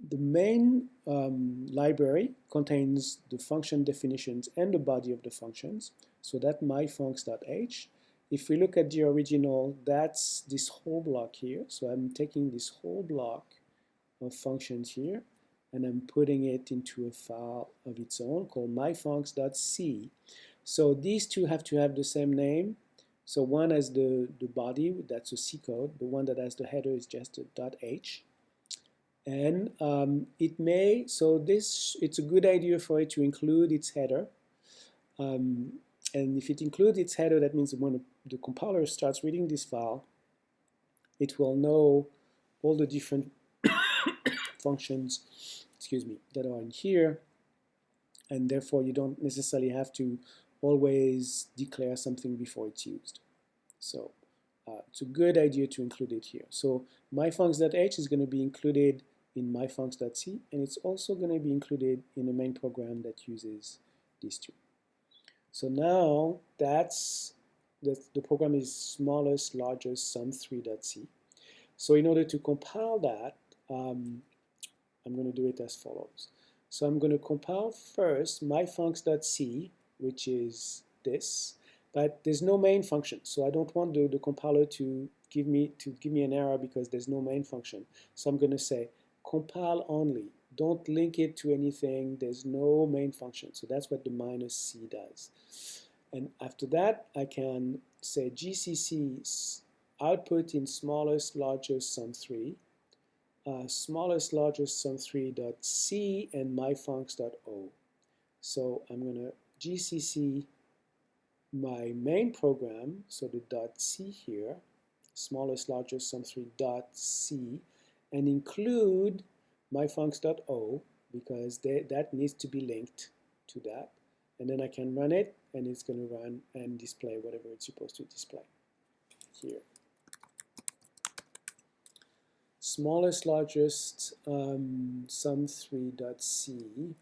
Speaker 1: the main library contains the function definitions and the body of the functions. So that myfuncs.h. If we look at the original, that's this whole block here. So I'm taking this whole block of functions here and I'm putting it into a file of its own called myfuncs.c. So these two have to have the same name. So one has the body, that's a C code. The one that has the header is just a .h. And it's a good idea for it to include its header. And if it includes its header, that means when the compiler starts reading this file, it will know all the different functions, that are in here, and therefore you don't necessarily have to always declare something before it's used. So it's a good idea to include it here. So myfuncs.h is going to be included in myfuncs.c, and it's also going to be included in the main program that uses these two. So now the program is smallest, largest, sum3.c. So in order to compile that, I'm going to do it as follows. So I'm going to compile first myfuncs.c, which is this, but there's no main function. So I don't want the compiler to give me an error because there's no main function. So I'm going to say compile only. Don't link it to anything. There's no main function. So that's what the -c does. And after that, I can say GCC output in smallest, largest, sum3, smallest, largest, sum3.c, and myfuncs.o. So I'm going to GCC my main program, so the .c here, smallest, largest, sum3.c, and include myfuncs.o because that needs to be linked to that. And then I can run it, and it's going to run and display whatever it's supposed to display here. smallest largest sum3.c.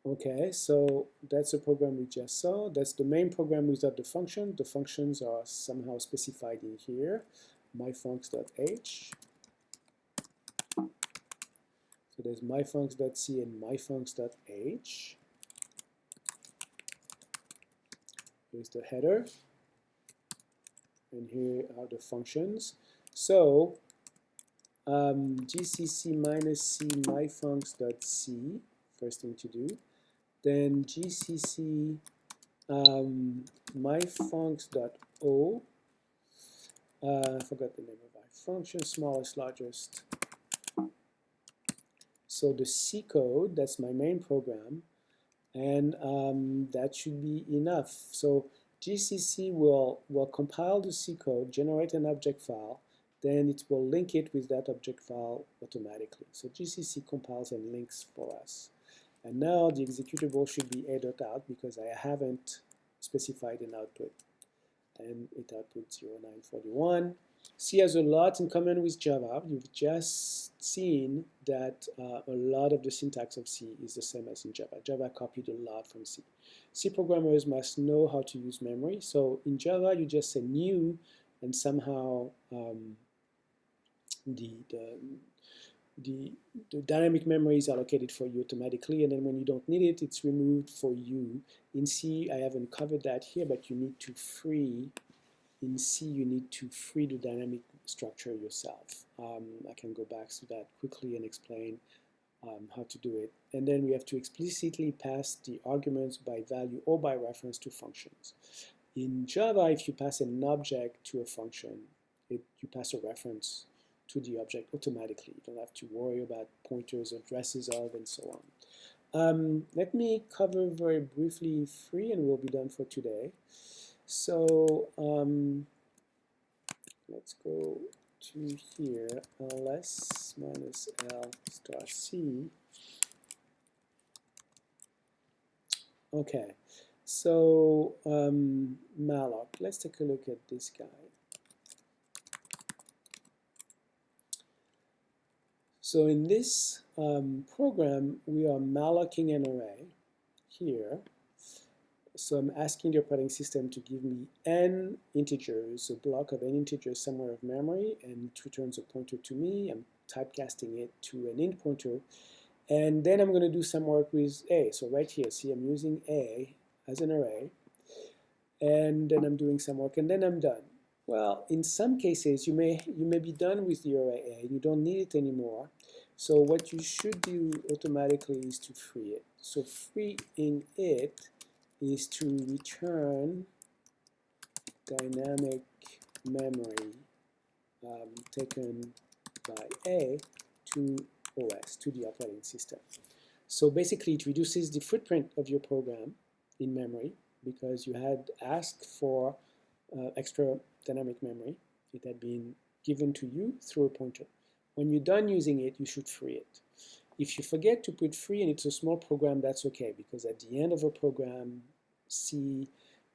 Speaker 1: Okay, so that's a program we just saw. That's the main program without the function. The functions are somehow specified in here. myfuncs.h. So there's myfuncs.c and myfuncs.h. Here's the header. And here are the functions. So gcc -c myfuncs.c, first thing to do. Then gcc myfuncs.o, I forgot the name of my function, smallest, largest. So the C code, that's my main program, and that should be enough. So GCC will compile the C code, generate an object file, then it will link it with that object file automatically. So GCC compiles and links for us. And now the executable should be a.out because I haven't specified an output. And it outputs 0941. C has a lot in common with Java. You've just seen that a lot of the syntax of C is the same as in Java. Java copied a lot from C. C programmers must know how to use memory. So in Java, you just say new, and somehow the dynamic memory is allocated for you automatically, and then when you don't need it, it's removed for you. In C, I haven't covered that here, but you need to free. In C, you need to free the dynamic structure yourself. I can go back to that quickly and explain how to do it. And then we have to explicitly pass the arguments by value or by reference to functions. In Java, if you pass an object to a function, you pass a reference to the object automatically. You don't have to worry about pointers, addresses of, and so on. Let me cover very briefly free, and we'll be done for today. So let's go to here, ls minus l star c. Okay, so malloc. Let's take a look at this guy. So in this program, we are mallocing an array here. So I'm asking the operating system to give me n integers, a block of n integers somewhere of memory, and it returns a pointer to me. I'm typecasting it to an int pointer. And then I'm going to do some work with a. So right here, see, I'm using a as an array. And then I'm doing some work, and then I'm done. Well, in some cases, you may be done with the array a, and you don't need it anymore. So what you should do automatically is to free it. So freeing it is to return dynamic memory taken by A to OS, to the operating system. So basically it reduces the footprint of your program in memory because you had asked for extra dynamic memory. It had been given to you through a pointer. When you're done using it, you should free it. If you forget to put free and it's a small program, that's okay, because at the end of a program, C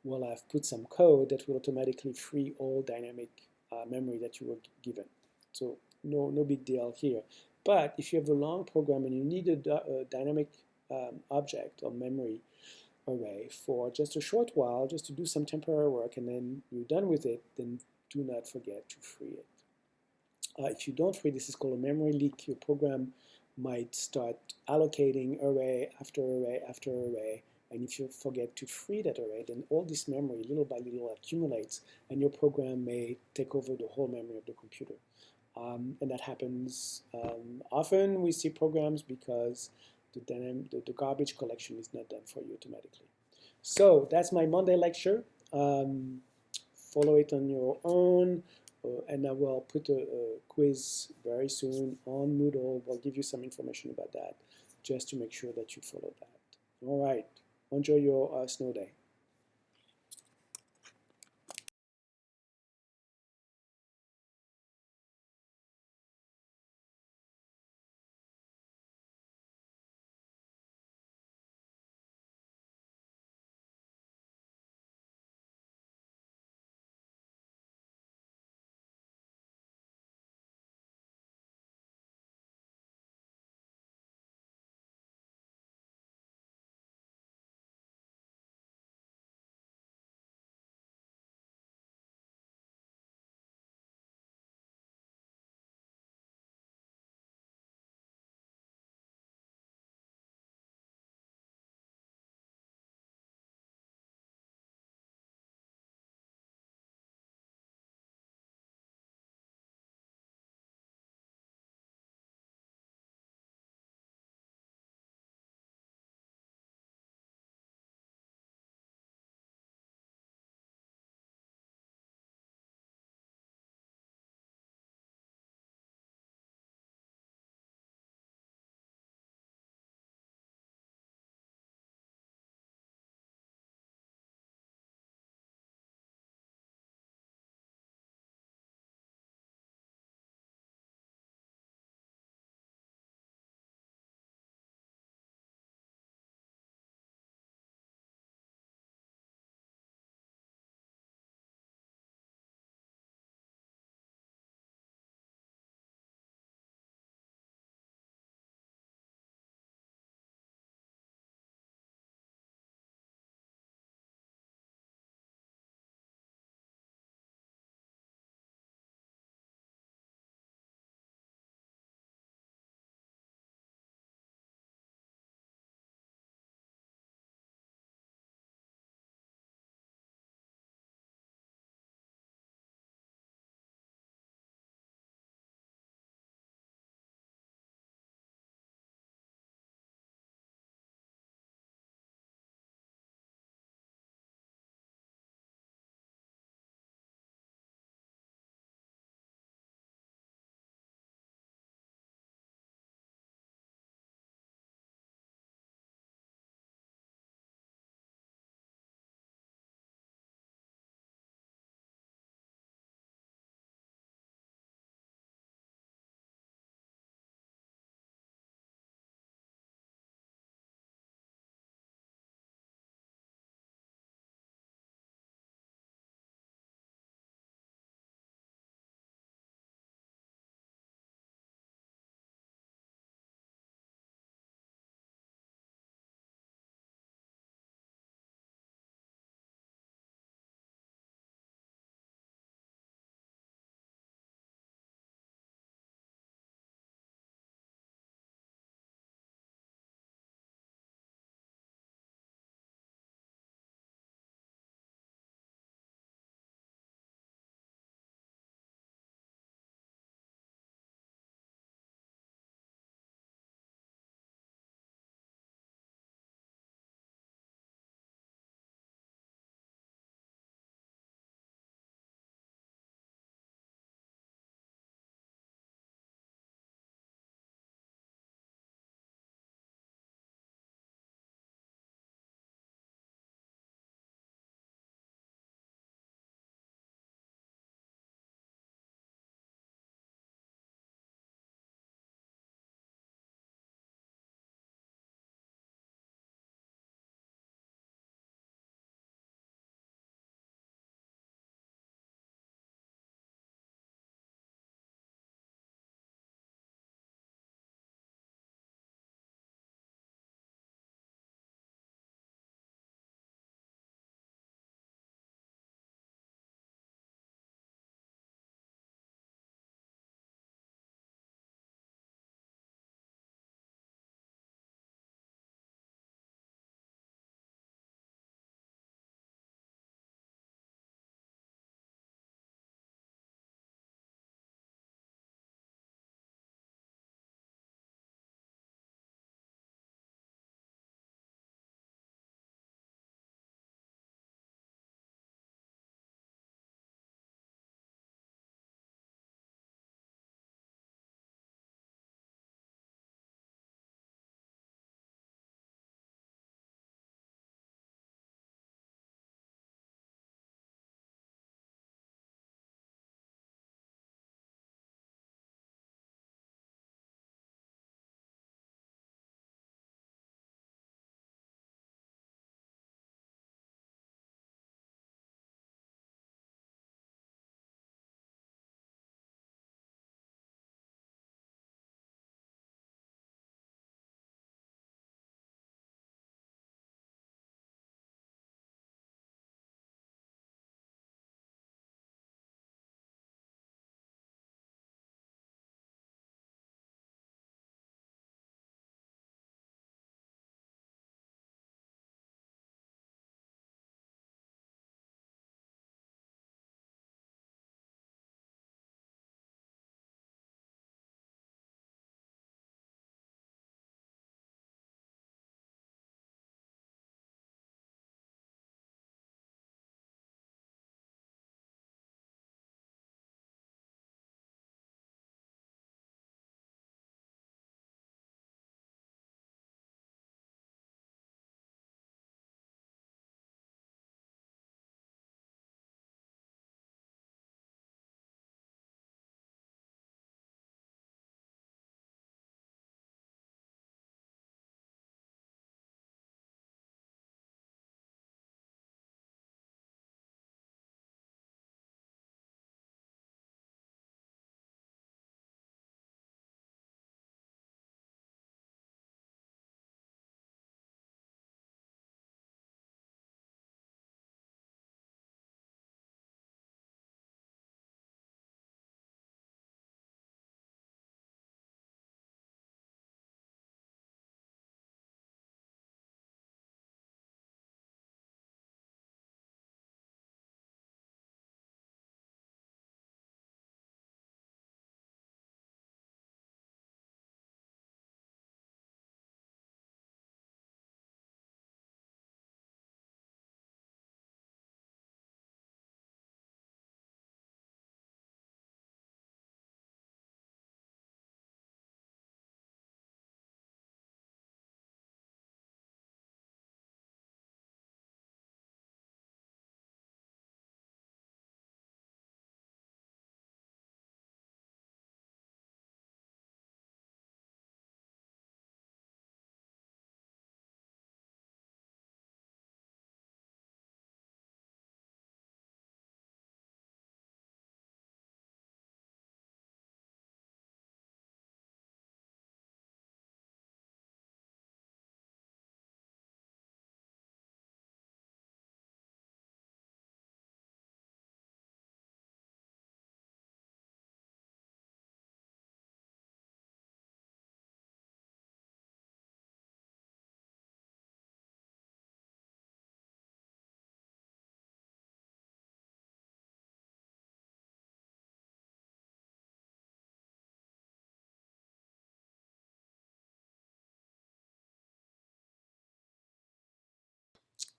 Speaker 1: will have put some code that will automatically free all dynamic memory that you were given. So no big deal here. But if you have a long program and you need a dynamic object or memory array for just a short while, just to do some temporary work, and then you're done with it, then do not forget to free it. If you don't free, this is called a memory leak. Your program might start allocating array after array after array, and if you forget to free that array, then all this memory little by little accumulates, and your program may take over the whole memory of the computer. And that happens often with C programs because the garbage collection is not done for you automatically. So that's my Monday lecture. Follow it on your own. And I will put a quiz very soon on Moodle. We'll give you some information about that just to make sure that you follow that. All right. Enjoy your snow day.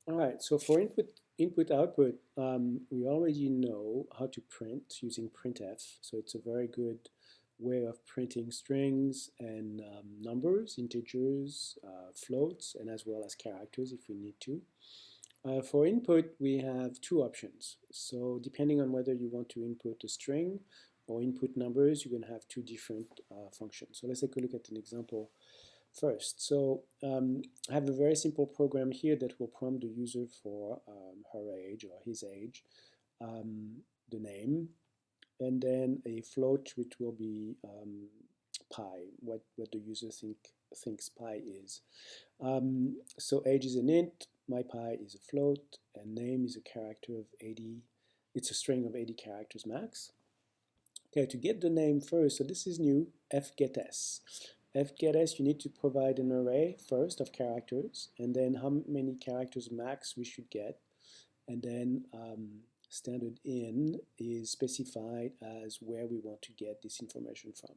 Speaker 1: All right, so for input-output, we already know how to print using printf. So it's a very good way of printing strings and numbers, integers, floats, and as well as characters if we need to. For input, we have two options. So depending on whether you want to input a string or input numbers, you're going to have two different functions. So let's take a look at an example first. So I have a very simple program here that will prompt the user for her age or his age, the name, and then a float which will be pi, what the user thinks pi is. So age is an int, my pi is a float, and name is a character of 80. It's a string of 80 characters max. Okay, to get the name first, so this is new, fgetS. fgetS, you need to provide an array first of characters, and then how many characters max we should get, and then standard in is specified as where we want to get this information from.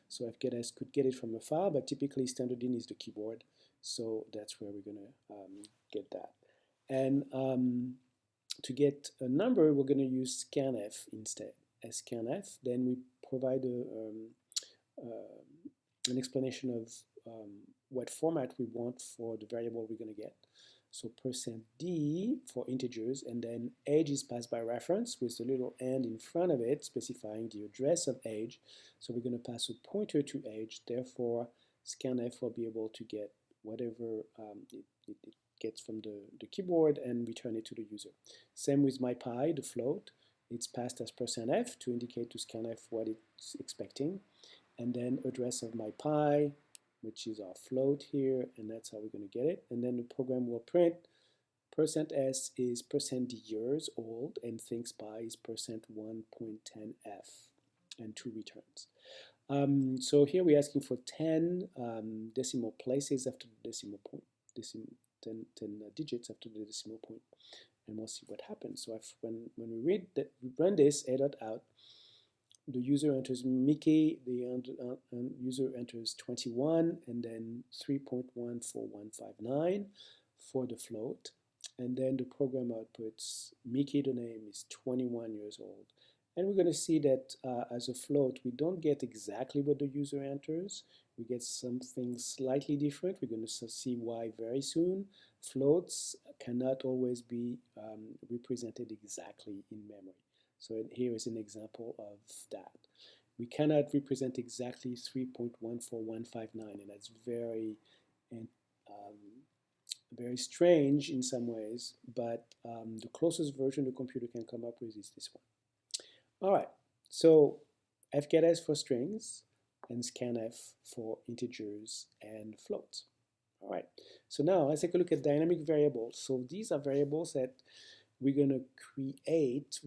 Speaker 1: So fgetS could get it from a file, but typically standard in is the keyboard, so that's where we're going to get that. And to get a number, we're going to use scanf instead. As scanf, then we provide an explanation of what format we want for the variable we're going to get. So %d for integers, and then age is passed by reference with a little and in front of it specifying the address of age. So we're going to pass a pointer to age, therefore scanf will be able to get whatever it gets from the keyboard and return it to the user. Same with my pi, the float. It's passed as %f to indicate to scanf what it's expecting. And then address of my pi, which is our float here, and that's how we're going to get it. And then the program will print %s is %d years old, and thinks pi is %1.10f, and 2 returns. So here we're asking for 10 decimal places after the decimal point, 10 digits after the decimal point, and we'll see what happens. So when we run this a.out, the user enters Mickey, the user enters 21, and then 3.14159 for the float. And then the program outputs Mickey, the name, is 21 years old. And we're going to see that as a float, we don't get exactly what the user enters. We get something slightly different. We're going to see why very soon. Floats cannot always be represented exactly in memory. So here is an example of that. We cannot represent exactly 3.14159, and that's very strange in some ways, but the closest version the computer can come up with is this one. All right, so fgetS for strings and scanf for integers and floats. All right, so now let's take a look at dynamic variables. So these are variables that we're going to create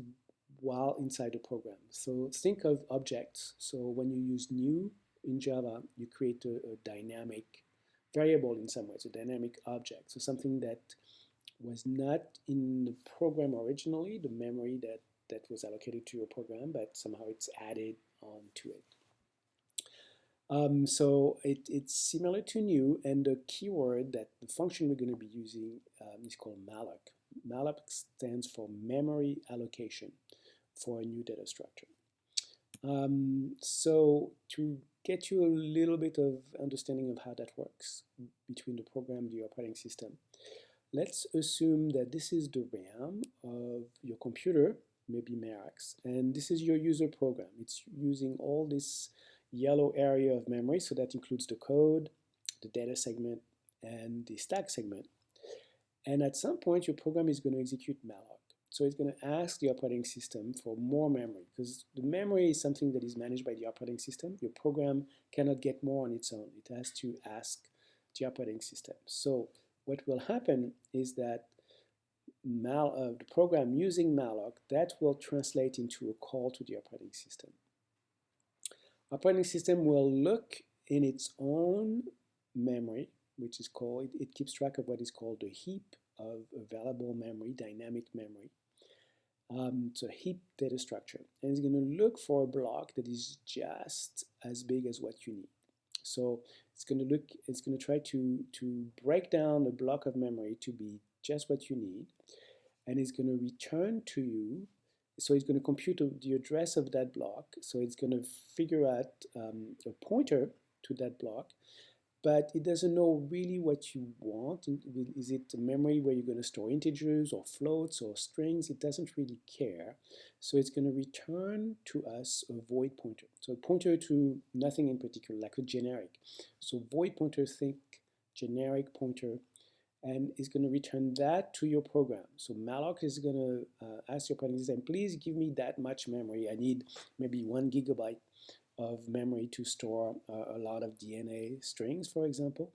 Speaker 1: while inside the program. So think of objects. So when you use new in Java, you create a dynamic variable in some ways, a dynamic object. So something that was not in the program originally, the memory that was allocated to your program, but somehow it's added onto it. So it's similar to new, and the keyword that the function we're going to be using is called malloc. Malloc stands for memory allocation for a new data structure. So to get you a little bit of understanding of how that works between the program and the operating system, let's assume that this is the RAM of your computer, maybe Max, and this is your user program. It's using all this yellow area of memory, so that includes the code, the data segment, and the stack segment. And at some point, your program is going to execute malloc. So it's going to ask the operating system for more memory, because the memory is something that is managed by the operating system. Your program cannot get more on its own. It has to ask the operating system. So what will happen is that the program using malloc, that will translate into a call to the operating system. Operating system will look in its own memory, which is called, it keeps track of what is called the heap of available memory, dynamic memory. It's a heap data structure, and it's going to look for a block that is just as big as what you need. So it's going to try to break down a block of memory to be just what you need, and it's going to return to you. So it's going to compute the address of that block. So it's going to figure out a pointer to that block, but it doesn't know really what you want. Is it a memory where you're going to store integers or floats or strings? It doesn't really care. So it's going to return to us a void pointer. So a pointer to nothing in particular, like a generic. So void pointer, think generic pointer, and is going to return that to your program. So malloc is going to ask your operating system, please give me that much memory. I need maybe 1 gigabyte of memory to store a lot of DNA strings, for example.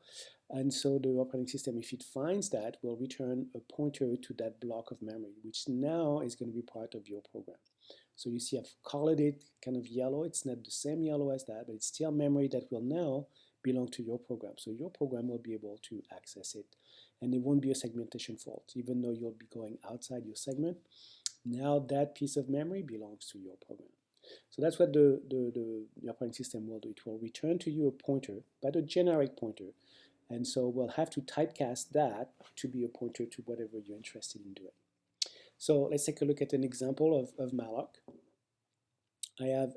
Speaker 1: And so the operating system, if it finds that, will return a pointer to that block of memory, which now is going to be part of your program. So you see I've colored it kind of yellow. It's not the same yellow as that, but it's still memory that will now belong to your program. So your program will be able to access it, and it won't be a segmentation fault. Even though you'll be going outside your segment, now that piece of memory belongs to your program. So that's what the operating system will do. It will return to you a pointer, but a generic pointer. And so we'll have to typecast that to be a pointer to whatever you're interested in doing. So let's take a look at an example of malloc. I have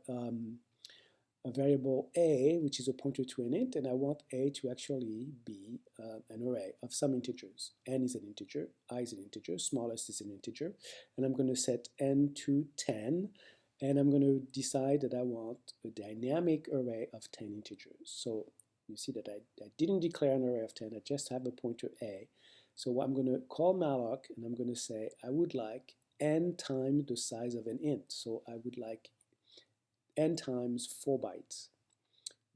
Speaker 1: a variable a, which is a pointer to an int, and I want a to actually be an array of some integers. N is an integer, I is an integer, smallest is an integer, and I'm going to set n to 10, and I'm going to decide that I want a dynamic array of 10 integers. So you see that I didn't declare an array of 10, I just have a pointer a. So I'm going to call malloc, and I'm going to say I would like n times the size of an int. So I would like n times 4 bytes,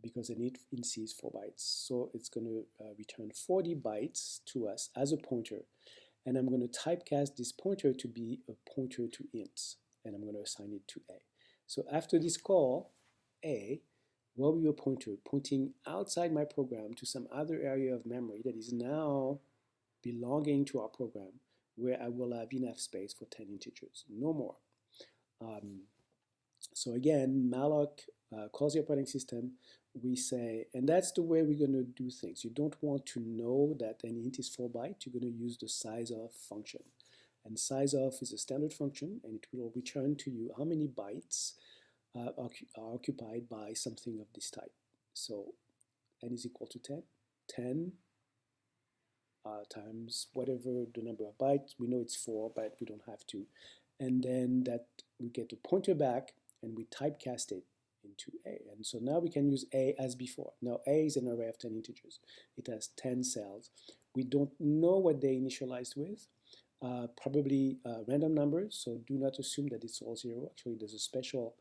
Speaker 1: because an int is 4 bytes. So it's going to return 40 bytes to us as a pointer, and I'm going to typecast this pointer to be a pointer to ints, and I'm going to assign it to a. So after this call, a will be a pointer pointing outside my program to some other area of memory that is now belonging to our program, where I will have enough space for 10 integers, no more. So again, malloc calls the operating system. We say, and that's the way we're going to do things. You don't want to know that an int is 4 bytes. You're going to use the size of function. And size of is a standard function, and it will return to you how many bytes are occupied by something of this type. So n is equal to 10. 10 times whatever the number of bytes. We know it's 4, but we don't have to. And then that we get a pointer back, and we typecast it into a. And so now we can use a as before. Now a is an array of 10 integers. It has 10 cells. We don't know what they initialized with. Probably random numbers, so do not assume that it's all 0. Actually, there's a special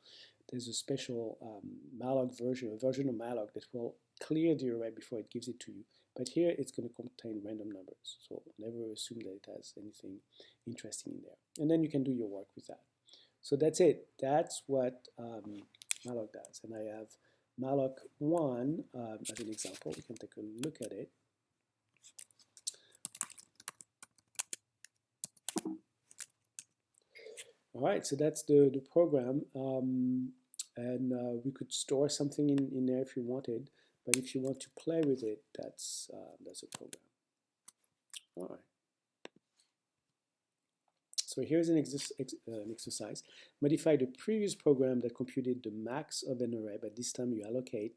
Speaker 1: malloc version, a version of malloc that will clear the array before it gives it to you. But here it's going to contain random numbers, so never assume that it has anything interesting in there. And then you can do your work with that. So that's it. That's what malloc does. And I have malloc1 as an example. We can take a look at it. All right, so that's the program. And we could store something in there if you wanted. But if you want to play with it, that's a program. All right. So here's an exercise. Modify the previous program that computed the max of an array, but this time you allocate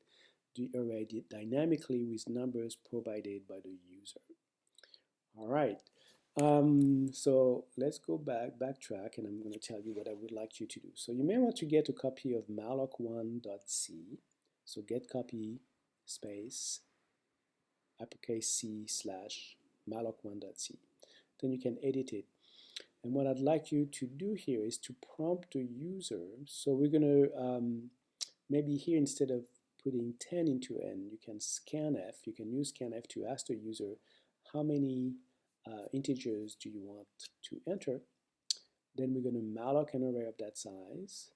Speaker 1: the array dynamically with numbers provided by the user. All right. So let's go backtrack, and I'm going to tell you what I would like you to do. So you may want to get a copy of malloc1.c. So get copy space uppercase C / malloc1.c. Then you can edit it. And what I'd like you to do here is to prompt the user. So we're going to maybe here, instead of putting 10 into n, you can scanf. You can use scanf to ask the user how many integers do you want to enter. Then we're going to malloc an array of that size,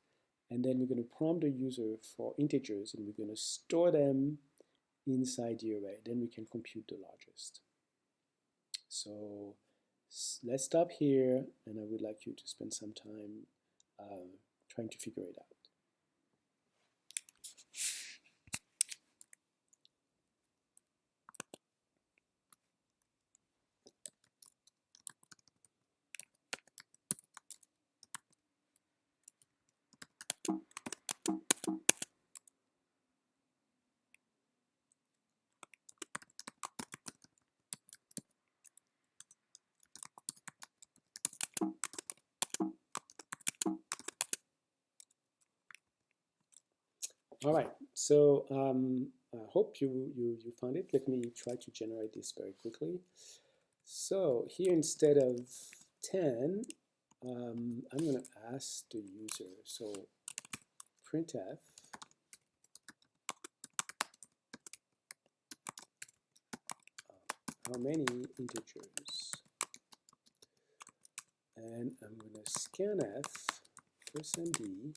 Speaker 1: and then we're going to prompt the user for integers, and we're going to store them inside the array. Then we can compute the largest. So let's stop here, and I would like you to spend some time trying to figure it out. All right, so I hope you found it. Let me try to generate this very quickly. So here instead of 10, I'm going to ask the user, so printf how many integers, and I'm going to scanf %d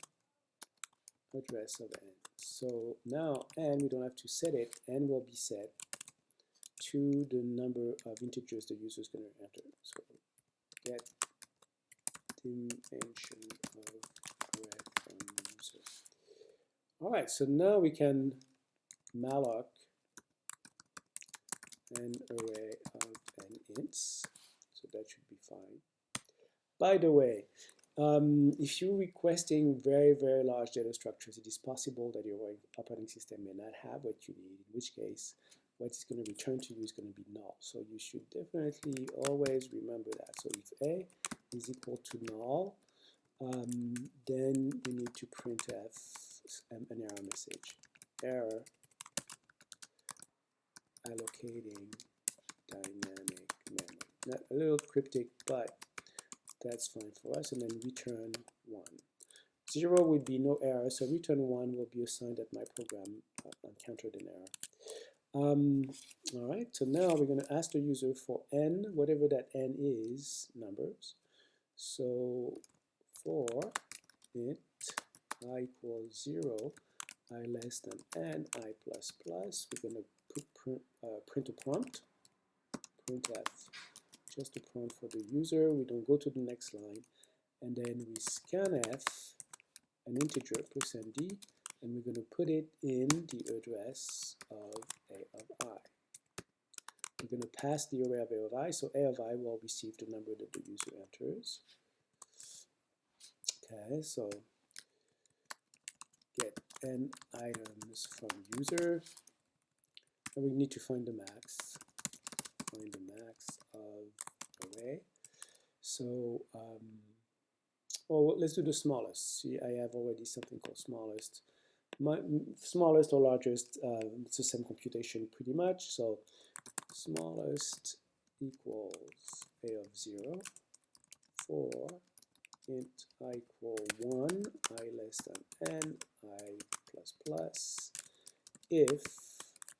Speaker 1: address of n. So now n, we don't have to set it, n will be set to the number of integers the user is going to enter. So get dimension of array from user. All right, so now we can malloc an array of n ints, so that should be fine. By the way, if you're requesting very large data structures, it is possible that your operating system may not have what you need, in which case what it's going to return to you is going to be null. So you should definitely always remember that. So if a is equal to null, then you need to printf an error message. Error allocating dynamic memory. Not a little cryptic, but that's fine for us. And then return 1. 0 would be no error, so return 1 will be a sign that my program encountered an error. All right, so now we're going to ask the user for n, whatever that n is, numbers. So for int I equals 0, I less than n, I plus plus, we're going to print a prompt, printf, just a prompt for the user. We don't go to the next line, and then we scanf an integer %d, and we're going to put it in the address of a of I. We're going to pass the array of a of I, so a of I will receive the number that the user enters. Okay, so get n items from user, and we need to find the max. Find the max of array. So, well, let's do the smallest. See, I have already something called smallest. My smallest or largest, it's the same computation pretty much. So smallest equals a of 0 for int I equal 1, I less than n, I plus plus, if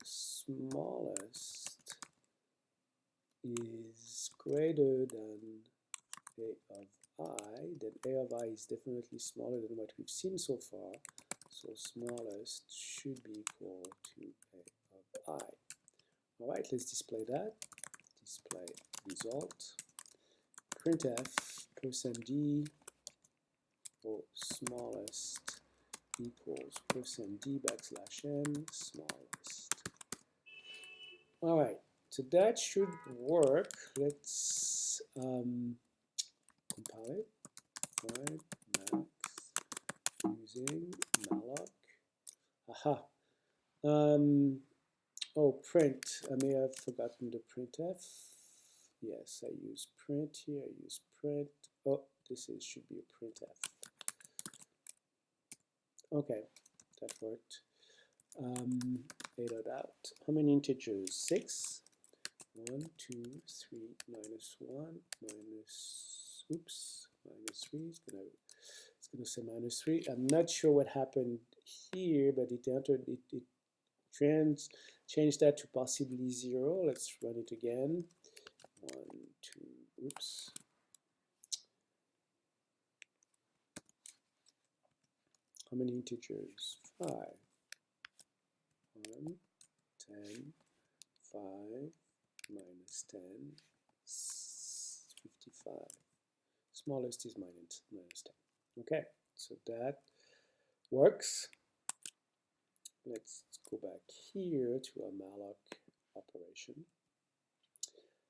Speaker 1: smallest is greater than a of I, then a of I is definitely smaller than what we've seen so far. So smallest should be equal to a of I. All right, let's display that. Display result. Printf %d for smallest equals %d /n smallest. All right, so that should work. Let's compile it. Find max using malloc. Aha. Oh, print. I may have forgotten the printf. Yes, I use print here. I use print. Oh, should be a printf. Okay, that worked. A dot out. How many integers? 6. 1, 2, 3, minus 1, minus, oops, minus 3. It's gonna say minus 3. I'm not sure what happened here, but it entered it changed that to possibly 0. Let's run it again. 1, 2, oops. How many integers? 5. 1, 10, 5, minus 10, 55. Smallest is minus 10. Okay, so that works. Let's go back here to our malloc operation.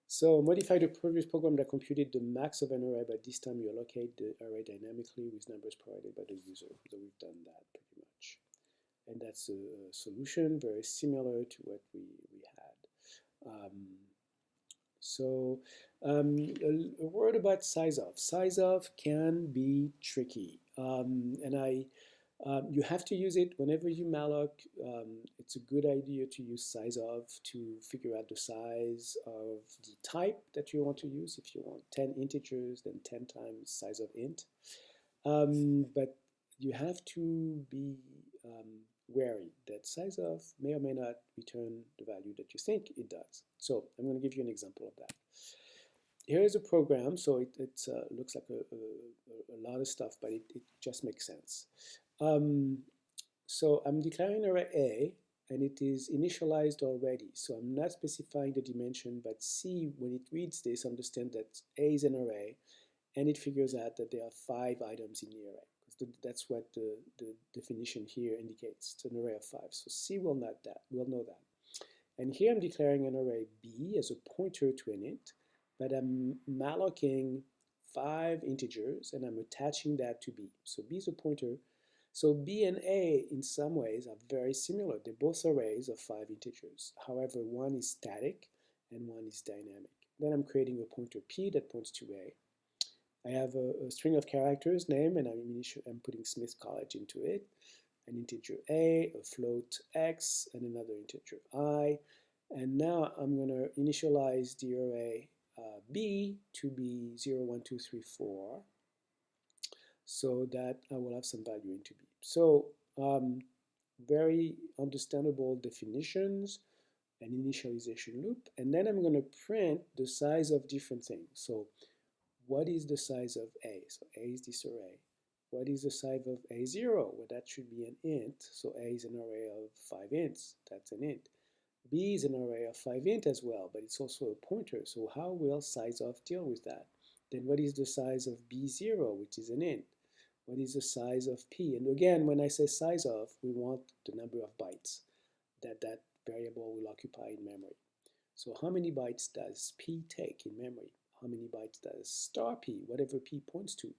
Speaker 1: So modify the previous program that computed the max of an array, but this time you allocate the array dynamically with numbers provided by the user. So we've done that pretty much. And that's a solution very similar to what we had. A word about size of. Size of can be tricky. And You have to use it whenever you malloc. It's a good idea to use size of to figure out the size of the type that you want to use. If you want 10 integers, then 10 times size of int. But you have to be wary that size of may or may not return the value that you think it does. So I'm going to give you an example of that. Here is a program, so it looks like a lot of stuff, but it just makes sense. So I'm declaring array A, and it is initialized already. So I'm not specifying the dimension, but C, when it reads this, understand that A is an array, and it figures out that there are 5 items in the array. That's what the definition here indicates. It's an array of 5. So C will know that. And here I'm declaring an array B as a pointer to an int, but I'm mallocing 5 integers, and I'm attaching that to B. So B is a pointer. So B and A, in some ways, are very similar. They're both arrays of 5 integers. However, one is static, and one is dynamic. Then I'm creating a pointer P that points to A. I have a string of characters, name, and I'm putting Smith College into it. An integer A, a float X, and another integer I. And now I'm going to initialize the array B to be 0, 1, 2, 3, 4, so that I will have some value into B. So very understandable definitions, an initialization loop, and then I'm going to print the size of different things. So what is the size of A? So A is this array. What is the size of A0? Well, that should be an int. So A is an array of 5 ints. That's an int. B is an array of 5 int as well, but it's also a pointer. So how will size of deal with that? Then what is the size of B0, which is an int? What is the size of P? And again, when I say size of, we want the number of bytes that that variable will occupy in memory. So how many bytes does P take in memory? How many bytes does star P, whatever P points to?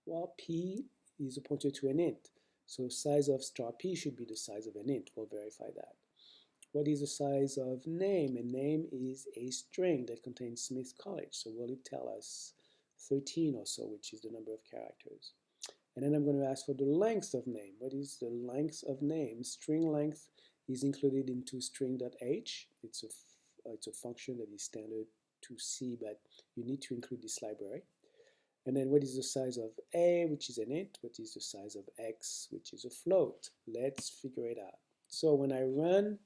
Speaker 1: Well, P is a pointer to an int. So size of star P should be the size of an int. We'll verify that. What is the size of name? And name is a string that contains Smith College. So will it tell us 13 or so, which is the number of characters? And then I'm going to ask for the length of name. What is the length of name? String length is included into string.h. It's a function that is standard to C, but you need to include this library. And then what is the size of A, which is an int? What is the size of X, which is a float? Let's figure it out. So when I run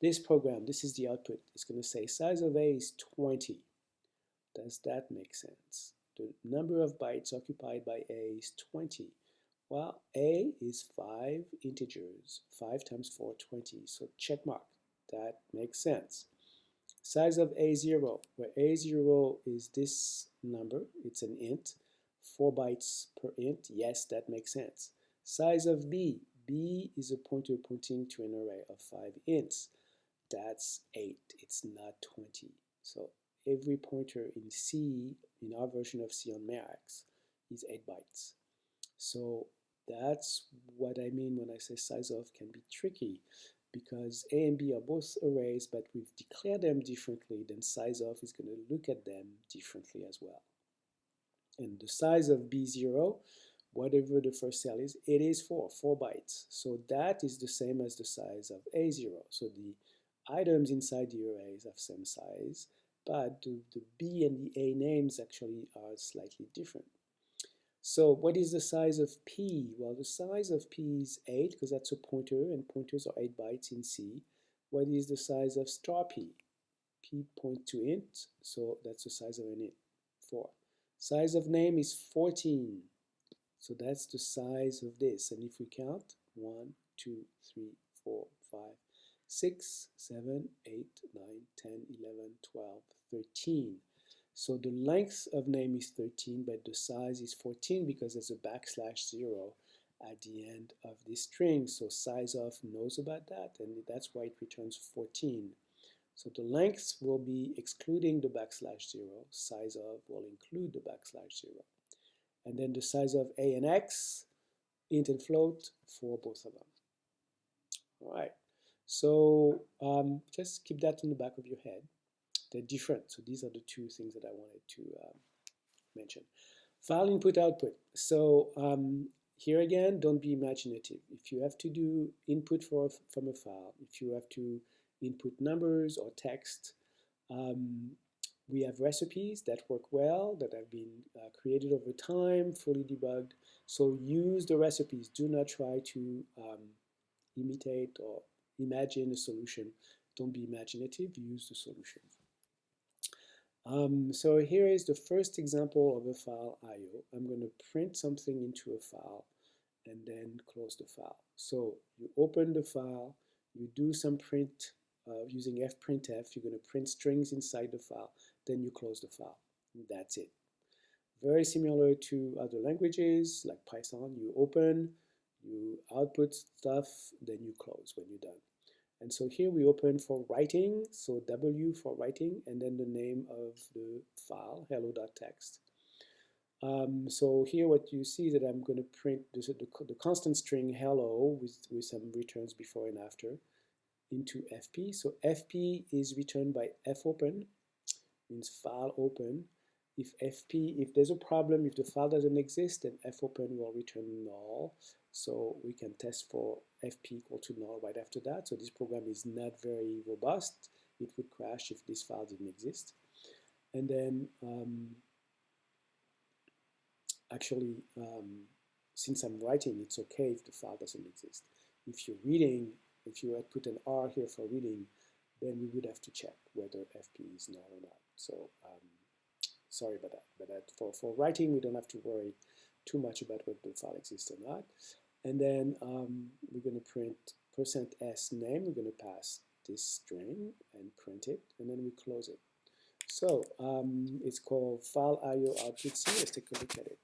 Speaker 1: this program, this is the output. It's going to say size of A is 20. Does that make sense? The number of bytes occupied by A is 20. Well, A is 5 integers. 5 times 4, 20. So check mark. That makes sense. Size of A0, where A0 is this number, it's an int, 4 bytes per int, yes, that makes sense. Size of B, B is a pointer pointing to an array of 5 ints, that's 8, it's not 20. So every pointer in C, in our version of C on Max, is 8 bytes. So that's what I mean when I say size of can be tricky, because A and B are both arrays, but we've declared them differently, then size of is going to look at them differently as well. And the size of B0, whatever the first cell is, it is 4 bytes. So that is the same as the size of A0. So the items inside the arrays have same size, but the B and the A names actually are slightly different. So what is the size of P? Well, the size of P is 8 because that's a pointer, and pointers are 8 bytes in C. What is the size of star P? P points to int, so that's the size of an int, 4. Size of name is 14, so that's the size of this. And if we count, 1, 2, 3, 4, 5, 6, 7, 8, 9, 10, 11, 12, 13. So the length of name is 13, but the size is 14 because there's a \0 at the end of this string. So size of knows about that, and that's why it returns 14. So the length will be excluding the \0. Size of will include the \0. And then the size of A and X, int and float, for both of them. All right. So just keep that in the back of your head. They're different. So these are the two things that I wanted to mention. File input output. So Here again, don't be imaginative. If you have to do input from a file, if you have to input numbers or text, we have recipes that work well, that have been created over time, fully debugged. So use the recipes. Do not try to imitate or imagine a solution. Don't be imaginative, use the solution. So here is the first example of a file IO. I'm going to print something into a file and then close the file. So you open the file, you do some print using fprintf, you're going to print strings inside the file, then you close the file. And that's it. Very similar to other languages like Python. You open, you output stuff, then you close when you're done. And so here we open for writing, so W for writing, and then the name of the file, hello.txt. So here what you see is that I'm going to print the constant string hello with some returns before and after into fp. So fp is returned by fopen, means file open. If there's a problem, if the file doesn't exist, then fopen will return null. So we can test for fp equal to null right after that. So this program is not very robust. It would crash if this file didn't exist. And then since I'm writing, it's okay if the file doesn't exist. If you're reading, if you had put an R here for reading, then we would have to check whether fp is null or not. So sorry about that. But for writing, we don't have to worry too much about whether the file exists or not. And then we're going to print %s name. We're going to pass this string and print it, and then we close it. So it's called file IO output C. Let's take a look at it.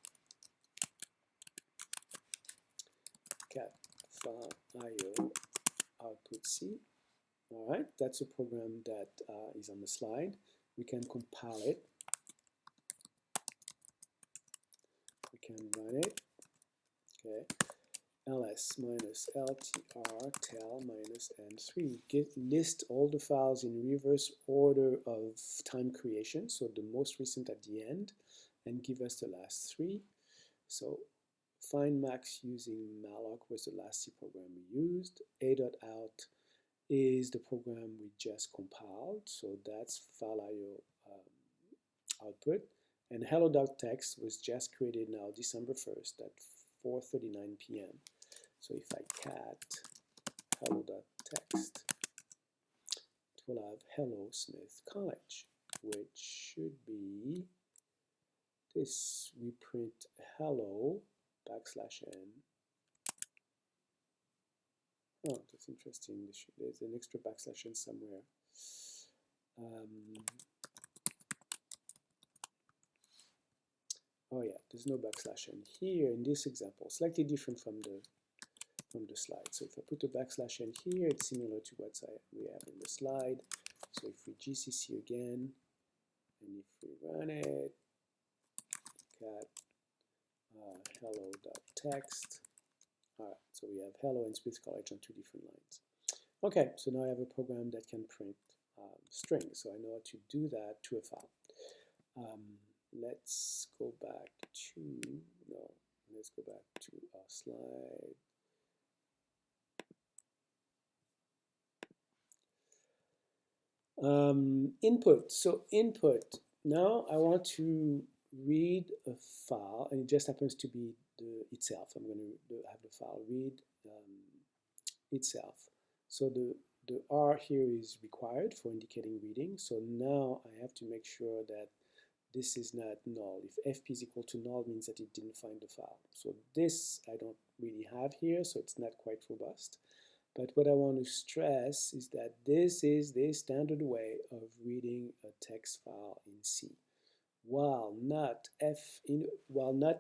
Speaker 1: Cat file IO output C. All right, that's a program that is on the slide. We can compile it. We can run it. Okay. ls minus ltr tel minus m3. List all the files in reverse order of time creation, so the most recent at the end, and give us the last three. So find max using malloc was the last C program we used. A.out is the program we just compiled, so that's file IO output. And hello.txt was just created now December 1st at 4:39 p.m. So if I cat hello.txt, it will have Hello Smith College, which should be this. We print hello \n. Oh, that's interesting. There's an extra \n somewhere. Oh yeah, there's no \n here in this example. Slightly different from the slide. So if I put the \n here, it's similar to what we have in the slide. So if we GCC again, and if we run it, cat hello.txt. All right, so we have hello and Smith College on two different lines. Okay, so now I have a program that can print strings. So I know how to do that to a file. Let's go back to our slide. Input. So input. Now I want to read a file, and it just happens to be itself. I'm going to have the file read itself. So the R here is required for indicating reading. So now I have to make sure that this is not null. If fp is equal to null, means that it didn't find the file. So this I don't really have here, so it's not quite robust. But what I want to stress is that this is the standard way of reading a text file in C, while not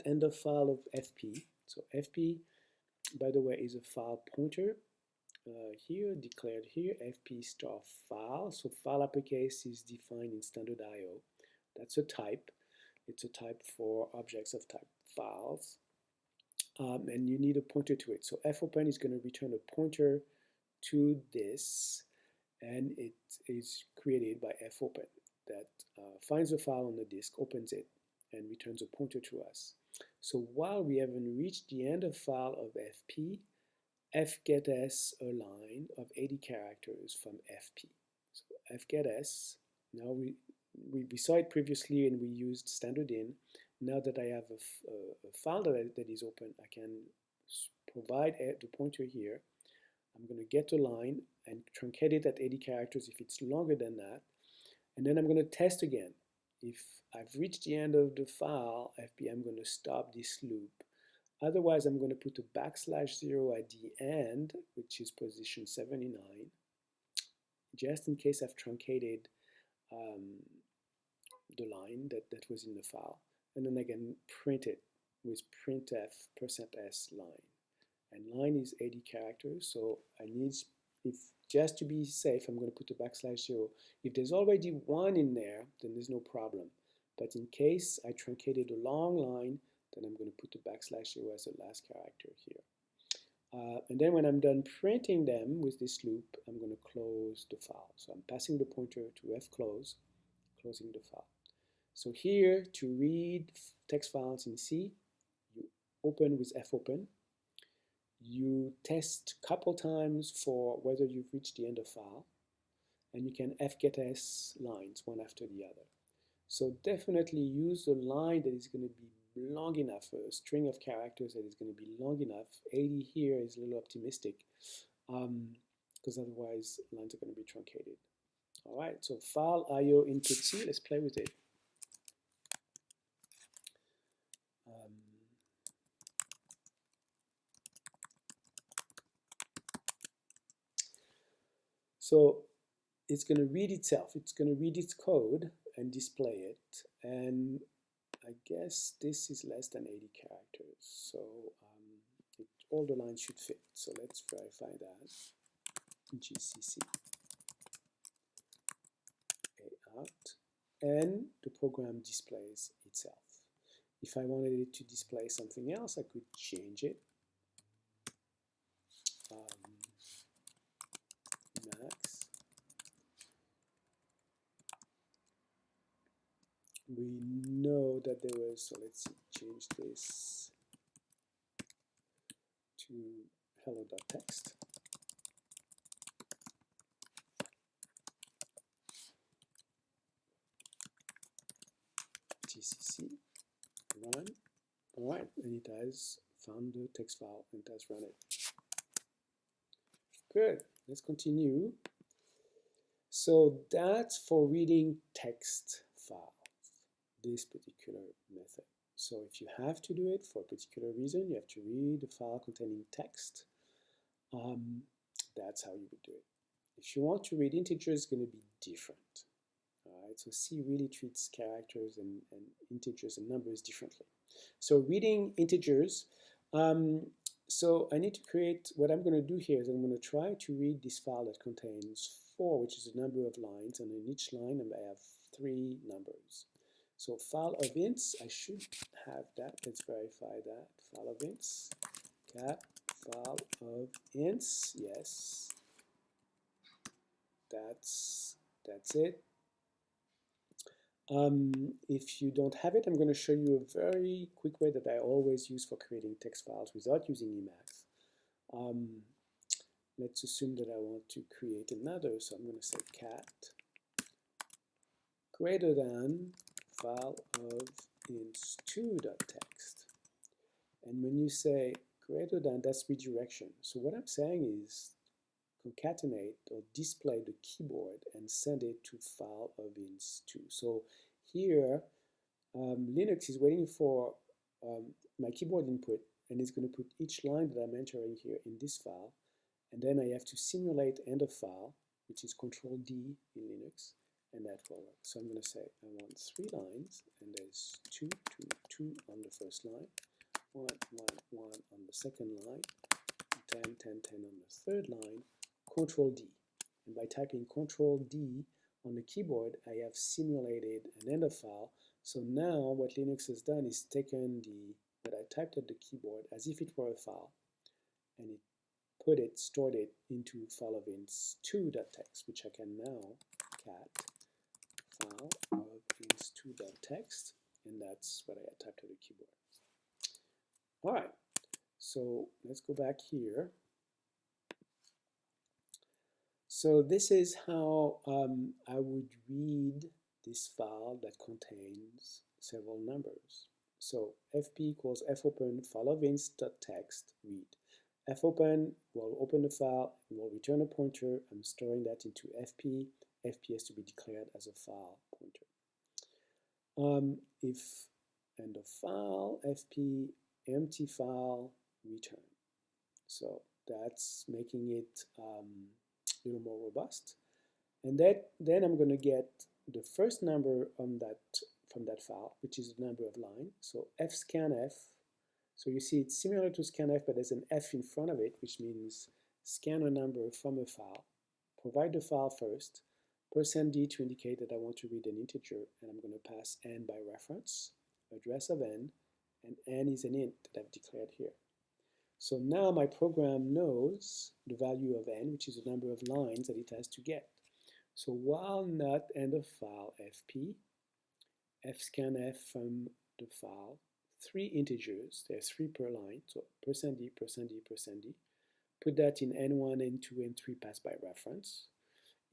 Speaker 1: end of file of fp. So fp, by the way, is a file pointer here, declared here, fp star file. So file uppercase is defined in standard IO. That's a type. It's a type for objects of type files. And you need a pointer to it. So fopen is going to return a pointer to this, and it is created by fopen that finds the file on the disk, opens it, and returns a pointer to us. So while we haven't reached the end of file of fp, fgetS a line of 80 characters from fp. So fgetS, now we saw it previously and we used standard in. Now that I have a file that is open, I can provide the pointer here. I'm going to get a line and truncate it at 80 characters if it's longer than that. And then I'm going to test again. If I've reached the end of the file, FP, I'm going to stop this loop. Otherwise, I'm going to put a \0 at the end, which is position 79, just in case I've truncated the line that was in the file. And then I can print it with printf%s line. And line is 80 characters, so I need, just to be safe, I'm going to put a \0. If there's already 1 in there, then there's no problem. But in case I truncated a long line, then I'm going to put a \0 as the last character here. And then when I'm done printing them with this loop, I'm going to close the file. So I'm passing the pointer to fclose, closing the file. So here, to read text files in C, you open with fopen. You test a couple times for whether you've reached the end of file, and you can fgetS lines one after the other. So definitely use a line that is going to be long enough, a string of characters that is going to be long enough. 80 here is a little optimistic, because otherwise lines are going to be truncated. All right, so file IO input C, let's play with it. So it's going to read itself. It's going to read its code and display it. And I guess this is less than 80 characters. So all the lines should fit. So let's verify that. GCC out. And the program displays itself. If I wanted it to display something else, I could change it. Max. We know that there was, so let's see, change this to hello.txt. GCC run. All right, and it has found the text file and it has run it. Good, let's continue. So that's for reading text files, this particular method. So if you have to do it for a particular reason, you have to read a file containing text, that's how you would do it. If you want to read integers, it's going to be different. All right, so C really treats characters and integers and numbers differently. So reading integers, so I need to create, what I'm going to do here is I'm going to try to read this file that contains 4, which is the number of lines, and in each line I have 3 numbers. So file of ints, I should have that. Let's verify that. File of ints, cat file of ints, yes. That's it. If you don't have it, I'm going to show you a very quick way that I always use for creating text files without using Emacs. Let's assume that I want to create another, so I'm going to say cat greater than file of ints2.txt. And when you say greater than, that's redirection. So what I'm saying is concatenate or display the keyboard and send it to file of ints2. So here, Linux is waiting for my keyboard input, and it's going to put each line that I'm entering here in this file, and then I have to simulate end of file, which is Control D in Linux, and that will work. So I'm going to say I want 3 lines, and there's 2, 2, 2 on the first line, 1, 1, 1 on the second line, 10, 10, 10 on the third line, Control D. And by typing Control D on the keyboard, I have simulated an end of file. So now what Linux has done is taken what I typed at the keyboard as if it were a file, and it stored it into file of ints2.txt, which I can now cat file of ints2.txt, and that's what I typed to the keyboard. All right, so let's go back here. So this is how I would read this file that contains several numbers. So fp equals fopen file of ints.txt read. Fopen will open the file and will return a pointer. I'm storing that into fp. fp has to be declared as a file pointer. If end of file, fp empty file return. So that's making it a little more robust. And then I'm going to get the first number on from that file, which is the number of lines. So fscanf. So you see it's similar to scanf, but there's an f in front of it, which means scan a number from a file. Provide the file first. %d to indicate that I want to read an integer, and I'm going to pass n by reference, address of n, and n is an int that I've declared here. So now my program knows the value of n, which is the number of lines that it has to get. So while not end of file fp, fscanf from the file, 3 integers, there's 3 per line, so %d, %d, %d, put that in n1, n2, n3 pass by reference.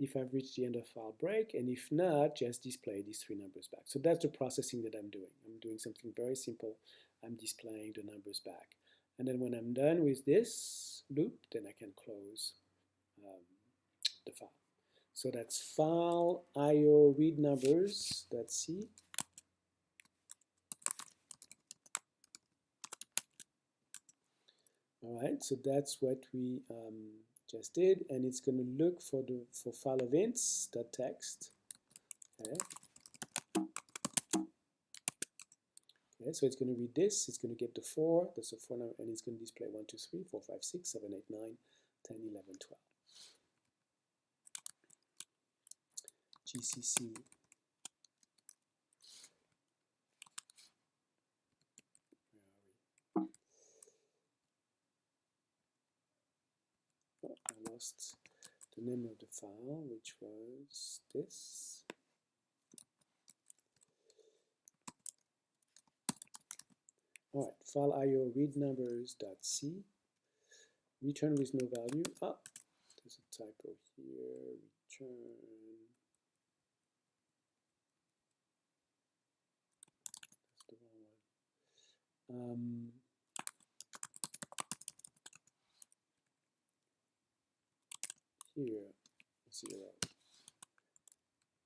Speaker 1: If I've reached the end of file break, and if not, just display these 3 numbers back. So that's the processing that I'm doing. I'm doing something very simple. I'm displaying the numbers back. And then when I'm done with this loop, then I can close the file. So that's file io read numbers.c. All right, so that's what we just did, and it's going to look for file of ints.txt. Okay. Okay, so it's going to read this, it's going to get the 4, that's a 4 number, and it's going to display 1, 2, 3, 4, 5, 6, 7, 8, 9, 10, 11, 12. GCC. Where are we? Oh, I lost the name of the file, which was this. All right, file io read numbers.c. Return with no value. Ah, there's a typo here. Return. That's the wrong one. Here, 0.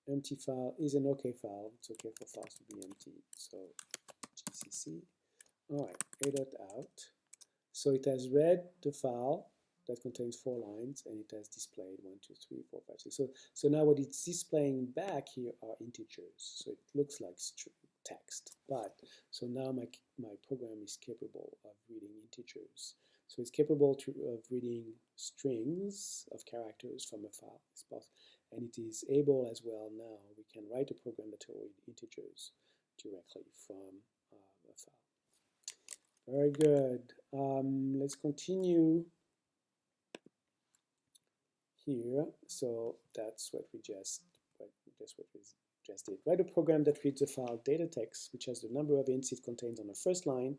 Speaker 1: Empty file is an OK file. It's OK for files to be empty. So GCC. All right, a.out. So it has read the file that contains 4 lines, and it has displayed 1, 2, 3, 4, 5, 6. So now what it's displaying back here are integers. So it looks like text. But so now my program is capable of reading integers. So it's capable of reading strings of characters from a file. And it is able as well now, we can write a program that will read integers directly from a file. Very good. Let's continue here. So that's what we just did. Write a program that reads a file data text, which has the number of ints it contains on the first line,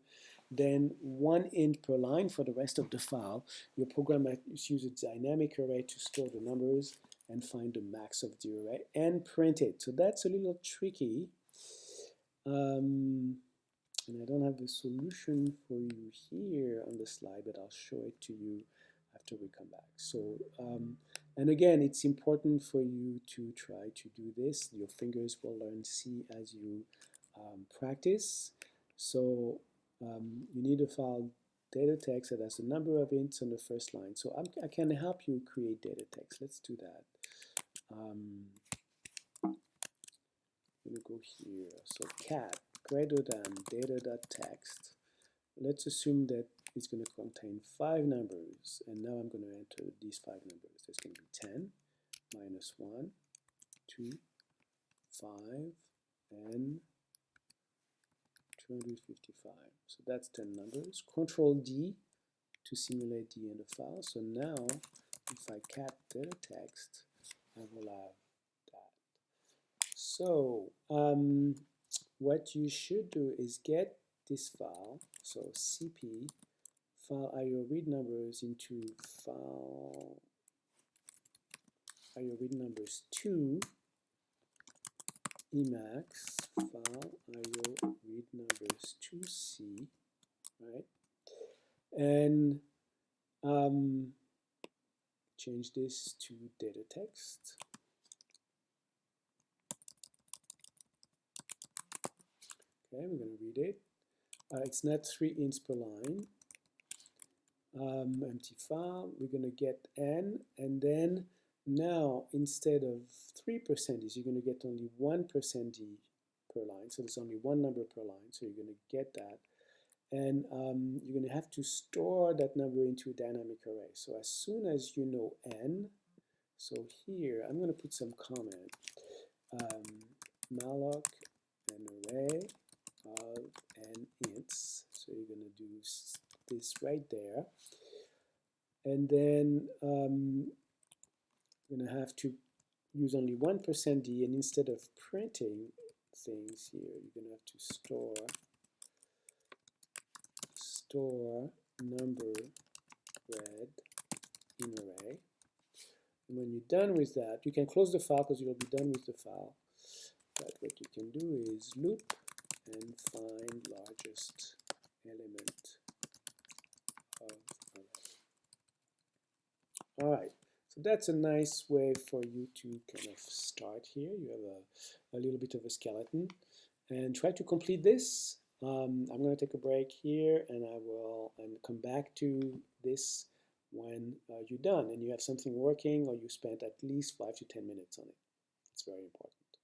Speaker 1: then 1 int per line for the rest of the file. Your program might use a dynamic array to store the numbers and find the max of the array and print it. So that's a little tricky. And I don't have the solution for you here on the slide, but I'll show it to you after we come back. So, and again, it's important for you to try to do this. Your fingers will learn C as you practice. So you need a file data text that has a number of ints on the first line. So I can help you create data text. Let's do that. I'm going to go here. So cat greater than data.text. Let's assume that it's going to contain 5 numbers, and now I'm going to enter these 5 numbers. There's going to be 10, -1, 2, 5, and 255. So that's 10 numbers. Control D to simulate the end of file. So now, if I cat data text, I will have that. So what you should do is get this file, so cp file IO read numbers into file IO read numbers 2 Emacs file IO read numbers 2C, right? And change this to data text. Okay, we're going to read it. It's not 3 ints per line. Empty file. We're going to get n, and then now instead of 3% you're going to get only 1% d per line. So there's only one number per line. So you're going to get that, and you're going to have to store that number into a dynamic array. So as soon as you know n, so here I'm going to put some comment. Malloc an array of n ints. So you're going to do this right there, and then you're going to have to use only 1% d, and instead of printing things here, you're going to have to store number read in array. And when you're done with that, you can close the file because you'll be done with the file. But what you can do is loop and find largest element of array. All right, so that's a nice way for you to kind of start here. You have a little bit of a skeleton, and try to complete this. I'm going to take a break here, and I will come back to this when you're done and you have something working, or you spent at least 5 to 10 minutes on it. It's very important.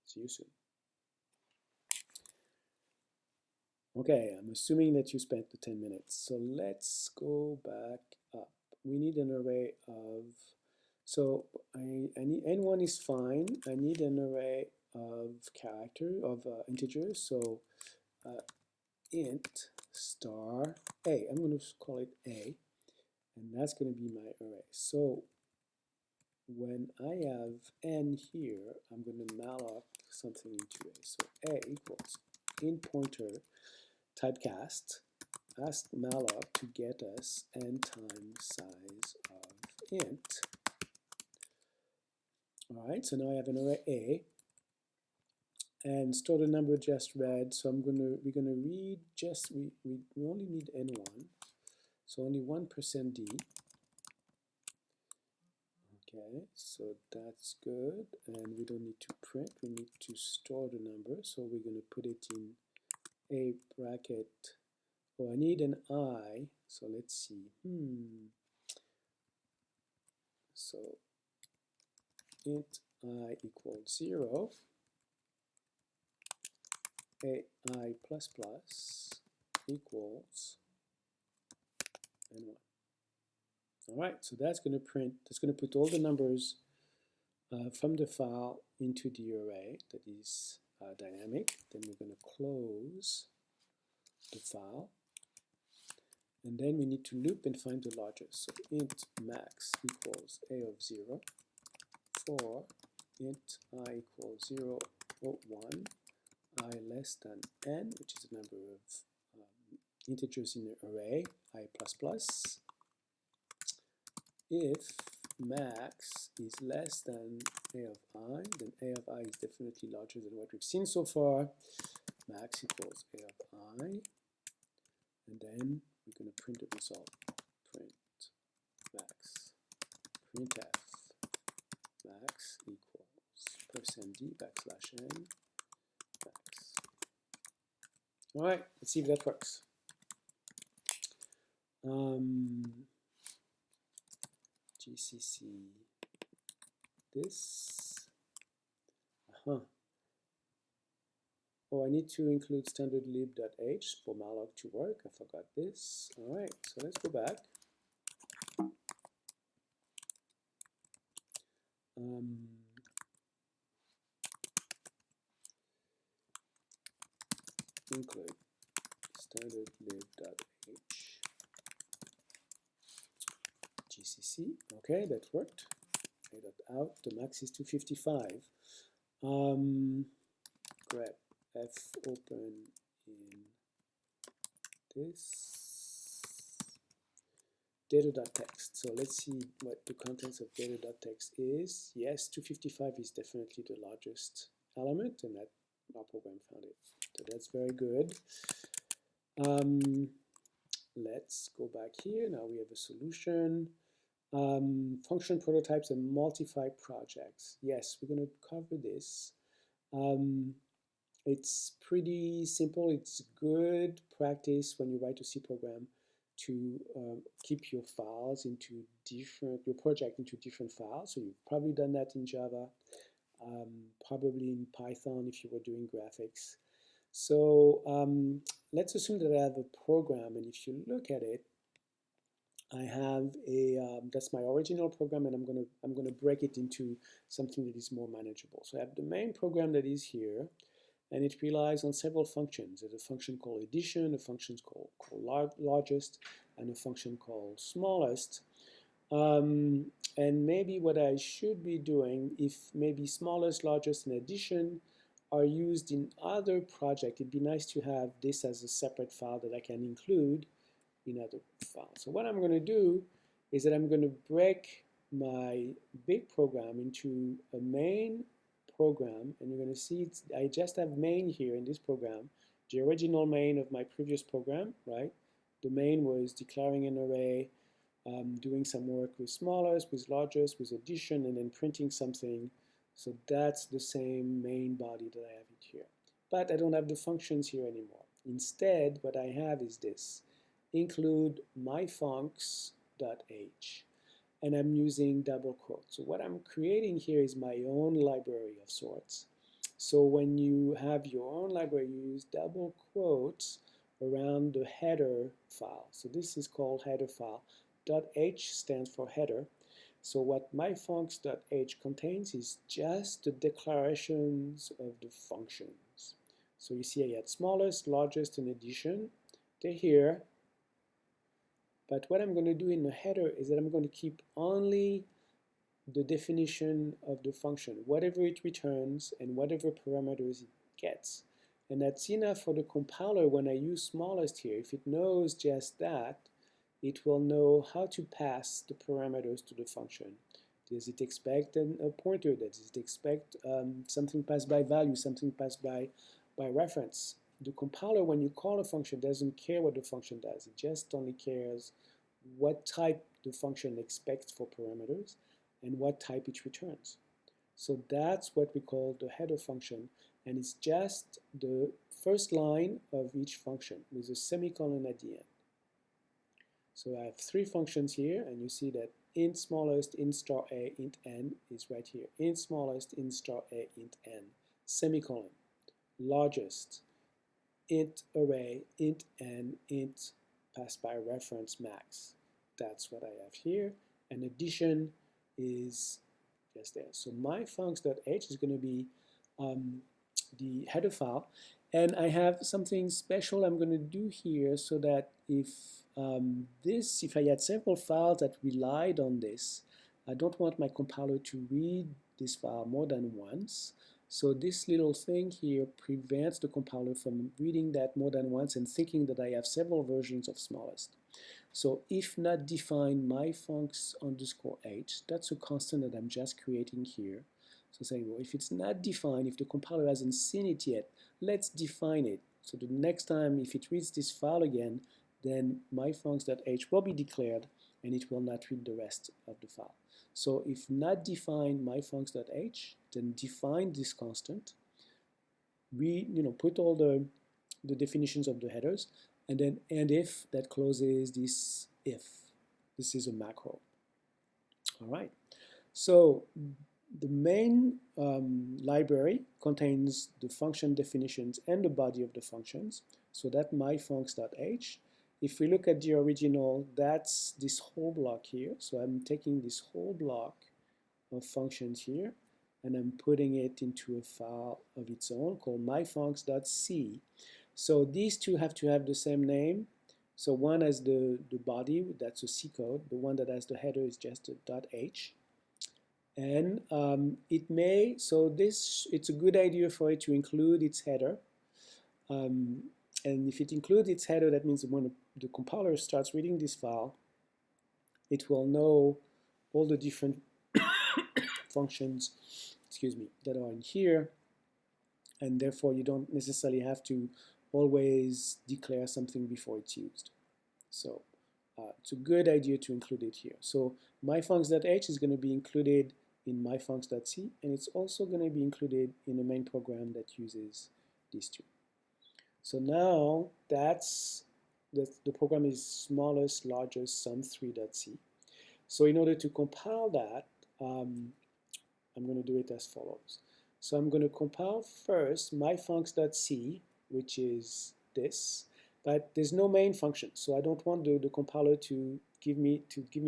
Speaker 1: See you soon. Okay, I'm assuming that you spent the 10 minutes. So let's go back up. We need an array of, so I need n1 is fine. I need an array of integers. So int star a. I'm going to call it a, and that's going to be my array. So when I have n here, I'm going to malloc something into a. So a equals int pointer typecast, ask malloc to get us n times size of int. All right, so now I have an array a, and store the number just read. So we're gonna read just we only need n1, so only 1% d. Okay, so that's good, and we don't need to print. We need to store the number, so we're gonna put it in a bracket. Oh, I need an I, so let's see. So int I equals 0, ai plus plus equals n1. All right, so that's going to print. That's going to put all the numbers from the file into the array that is dynamic. Then we're going to close the file, and then we need to loop and find the largest. So int max equals a of 0 for int I equals 0 or 1, I less than n, which is the number of integers in the array, I plus plus. If max is less than a of I, then a of I is definitely larger than what we've seen so far. Max equals a of I, and then we're going to print the result. Print max, printf max equals %d backslash n max. All right, let's see if that works. GCC this. Oh, I need to include standard lib.h for malloc to work. I forgot this. All right, so let's go back. Include standard lib.h GCC. Okay, that worked. A.out. The max is 255. Grep f open in this data.text. So let's see what the contents of data.text is. Yes, 255 is definitely the largest element, and that our program found it. So that's very good. Let's go back here. Now we have a solution. Function prototypes and multi-file projects. Yes, we're going to cover this. It's pretty simple. It's good practice when you write a C program to keep your files into your project into different files. So you've probably done that in Java, probably in Python if you were doing graphics. So let's assume that I have a program, and if you look at it, I have a that's my original program, and I'm gonna break it into something that is more manageable. So I have the main program that is here, and it relies on several functions. There's a function called addition, a function called largest, and a function called smallest. And maybe what I should be doing, if maybe smallest, largest, and addition are used in other projects, it'd be nice to have this as a separate file that I can include in other files. So what I'm going to do is that I'm going to break my big program into a main program, and you're going to see I just have main here in this program, the original main of my previous program, right? The main was declaring an array, doing some work with smallest, with largest, with addition, and then printing something. So that's the same main body that I have it here. But I don't have the functions here anymore. Instead, what I have is this. Include myfuncs.h, and I'm using double quotes. So what I'm creating here is my own library of sorts. So when you have your own library, you use double quotes around the header file. So this is called header file. .h stands for header. So what myfuncs.h contains is just the declarations of the functions. So you see I had smallest, largest, and addition. They're here. But what I'm going to do in the header is that I'm going to keep only the definition of the function, whatever it returns and whatever parameters it gets. And that's enough for the compiler when I use smallest here. If it knows just that, it will know how to pass the parameters to the function. Does it expect a pointer? Does it expect something passed by value, something passed by reference? The compiler, when you call a function, doesn't care what the function does. It just only cares what type the function expects for parameters and what type it returns. So that's what we call the header function, and it's just the first line of each function with a semicolon at the end. So I have three functions here, and you see that int smallest, int star a, int n is right here. Int smallest, int star a, int n, semicolon. Largest, int array, int n, int passed by reference max. That's what I have here. And addition is just there. So myfuncs.h is going to be the header file. And I have something special I'm going to do here so that if I had several files that relied on this, I don't want my compiler to read this file more than once. So this little thing here prevents the compiler from reading that more than once and thinking that I have several versions of smallest. So if not defined myfuncs_h, that's a constant that I'm just creating here. So saying, well, if it's not defined, if the compiler hasn't seen it yet, let's define it. So the next time if it reads this file again, then myfuncs.h will be declared and it will not read the rest of the file. So if not defined myfuncs.h, then define this constant. We put all the definitions of the headers, and then and if that closes this if. This is a macro. All right. So the main library contains the function definitions and the body of the functions. So that myfuncs.h. If we look at the original, that's this whole block here. So I'm taking this whole block of functions here, and I'm putting it into a file of its own called myfuncs.c. So these two have to have the same name. So one has the body, that's a C code. The one that has the header is just a .h. And it's a good idea for it to include its header. And if it includes its header, that means when the compiler starts reading this file, it will know all the different functions, excuse me, that are in here, and therefore you don't necessarily have to always declare something before it's used. So it's a good idea to include it here. So myfuncs.h is going to be included in myfuncs.c, and it's also going to be included in the main program that uses these two. So now that's the program is smallest largest sum3.c. So in order to compile that, I'm going to do it as follows. So I'm going to compile first myfuncs.c, which is this, but there's no main function. So I don't want the compiler to give me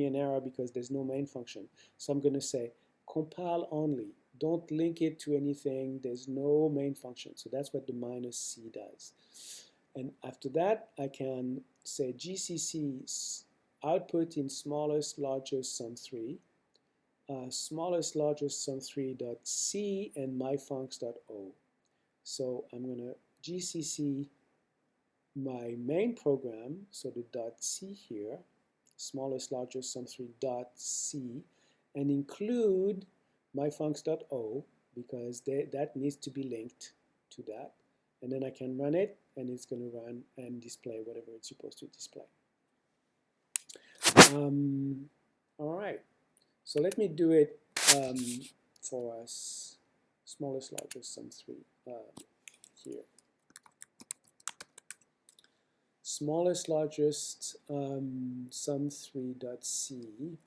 Speaker 1: an error because there's no main function. So I'm going to say compile only. Don't link it to anything. There's no main function. So that's what the -c does. And after that, I can say GCC output in smallest largest sum3, smallest largest sum3.c, and myfuncs.o. So I'm going to GCC my main program, so the .c here, smallest largest sum3.c, and include myfuncs.o because that needs to be linked to that. And then I can run it, and it's going to run and display whatever it's supposed to display. All right, so let me do it for us. Smallest largest sum3 here. Smallest largest sum3.c.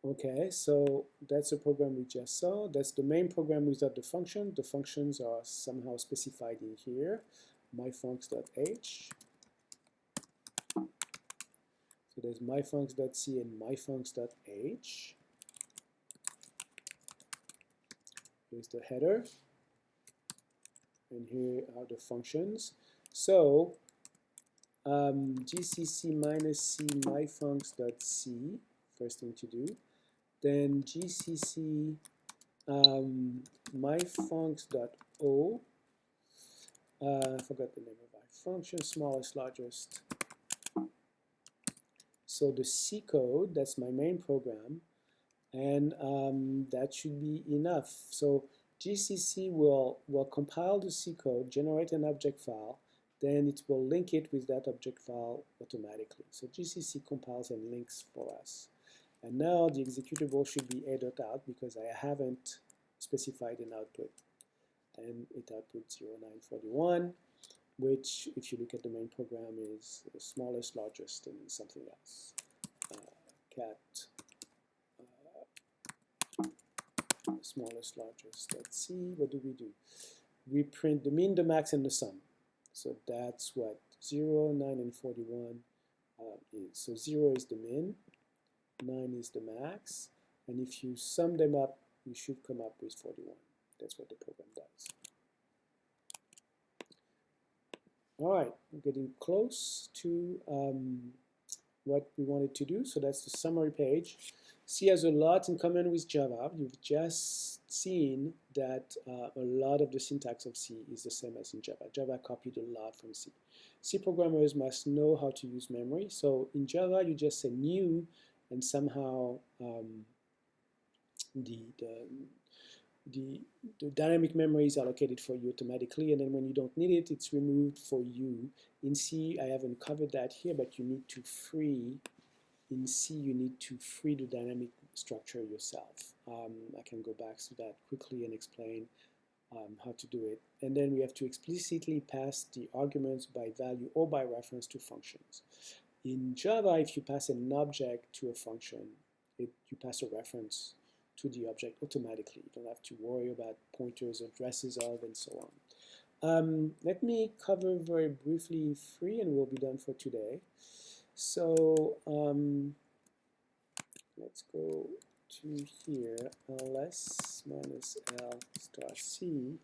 Speaker 1: Okay, so that's the program we just saw. That's the main program without the function. The functions are somehow specified in here. myfuncs.h. So there's myfuncs.c and myfuncs.h. Here's the header. And here are the functions. So gcc -c myfuncs.c, first thing to do. Then gcc myfuncs.o. I forgot the name of our function, smallest largest. So the C code, that's my main program, and that should be enough. So GCC will compile the C code, generate an object file, then it will link it with that object file automatically. So GCC compiles and links for us. And now the executable should be a.out because I haven't specified an output. And it outputs 0941, which, if you look at the main program, is the smallest, largest, and something else. Cat smallest, largest. Let's see, what do? We print the mean, the max, and the sum. So that's what 0, 9, and 41 is. So 0 is the min, 9 is the max, and if you sum them up, you should come up with 41. That's what the program does. All right, we're getting close to what we wanted to do. So that's the summary page. C has a lot in common with Java. You've just seen that a lot of the syntax of C is the same as in Java. Java copied a lot from C. C programmers must know how to use memory. So in Java, you just say new, and somehow the dynamic memory is allocated for you automatically, and then when you don't need it, it's removed for you. In C, I haven't covered that here, but you need to free. In C, you need to free the dynamic structure yourself. I can go back to that quickly and explain how to do it. And then we have to explicitly pass the arguments by value or by reference to functions. In Java, if you pass an object to a function, you pass a reference to the object automatically. You don't have to worry about pointers, addresses of, and so on. Let me cover very briefly free, and we'll be done for today. So let's go to here, ls minus l star c.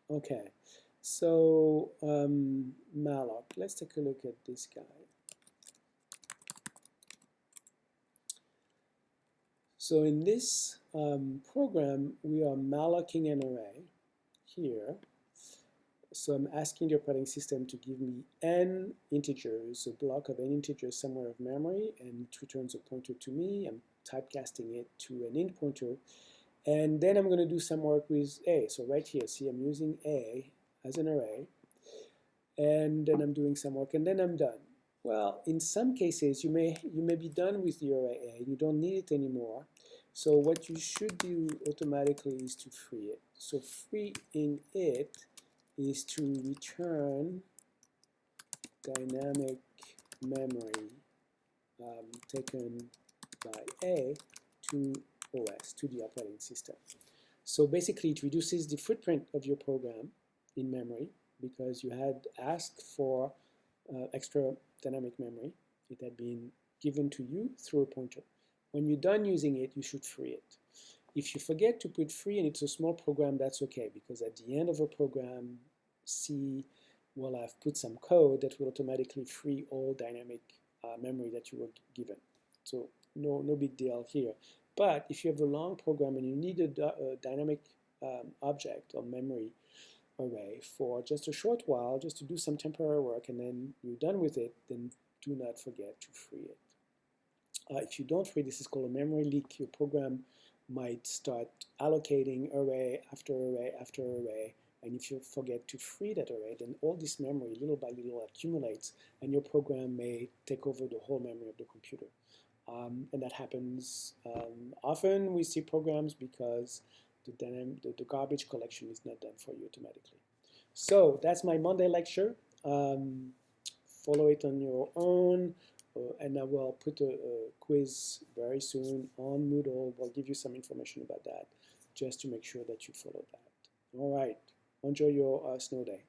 Speaker 1: Okay, so malloc. Let's take a look at this guy. So in this program, we are malloccing an array here. So I'm asking the operating system to give me n integers, a block of n integers somewhere of memory, and it returns a pointer to me. I'm typecasting it to an int pointer. And then I'm going to do some work with a. So right here, see, I'm using a as an array. And then I'm doing some work, and then I'm done. Well, in some cases, you may be done with the array a. You don't need it anymore. So what you should do automatically is to free it. So free in it is to return dynamic memory taken by A to OS, to the operating system. So basically it reduces the footprint of your program in memory because you had asked for extra dynamic memory. It had been given to you through a pointer. When you're done using it, you should free it. If you forget to put free and it's a small program, that's okay, because at the end of a program, C will have put some code that will automatically free all dynamic memory that you were given. So no big deal here. But if you have a long program and you need a dynamic object or memory array for just a short while, just to do some temporary work, and then you're done with it, then do not forget to free it. If you don't free, this is called a memory leak. Your program might start allocating array after array after array, and if you forget to free that array, then all this memory little by little accumulates, and your program may take over the whole memory of the computer. And that happens often with C programs because the garbage collection is not done for you automatically. So that's my Monday lecture. Follow it on your own. And I will put a quiz very soon on Moodle. We'll give you some information about that just to make sure that you follow that. All right. Enjoy your snow day.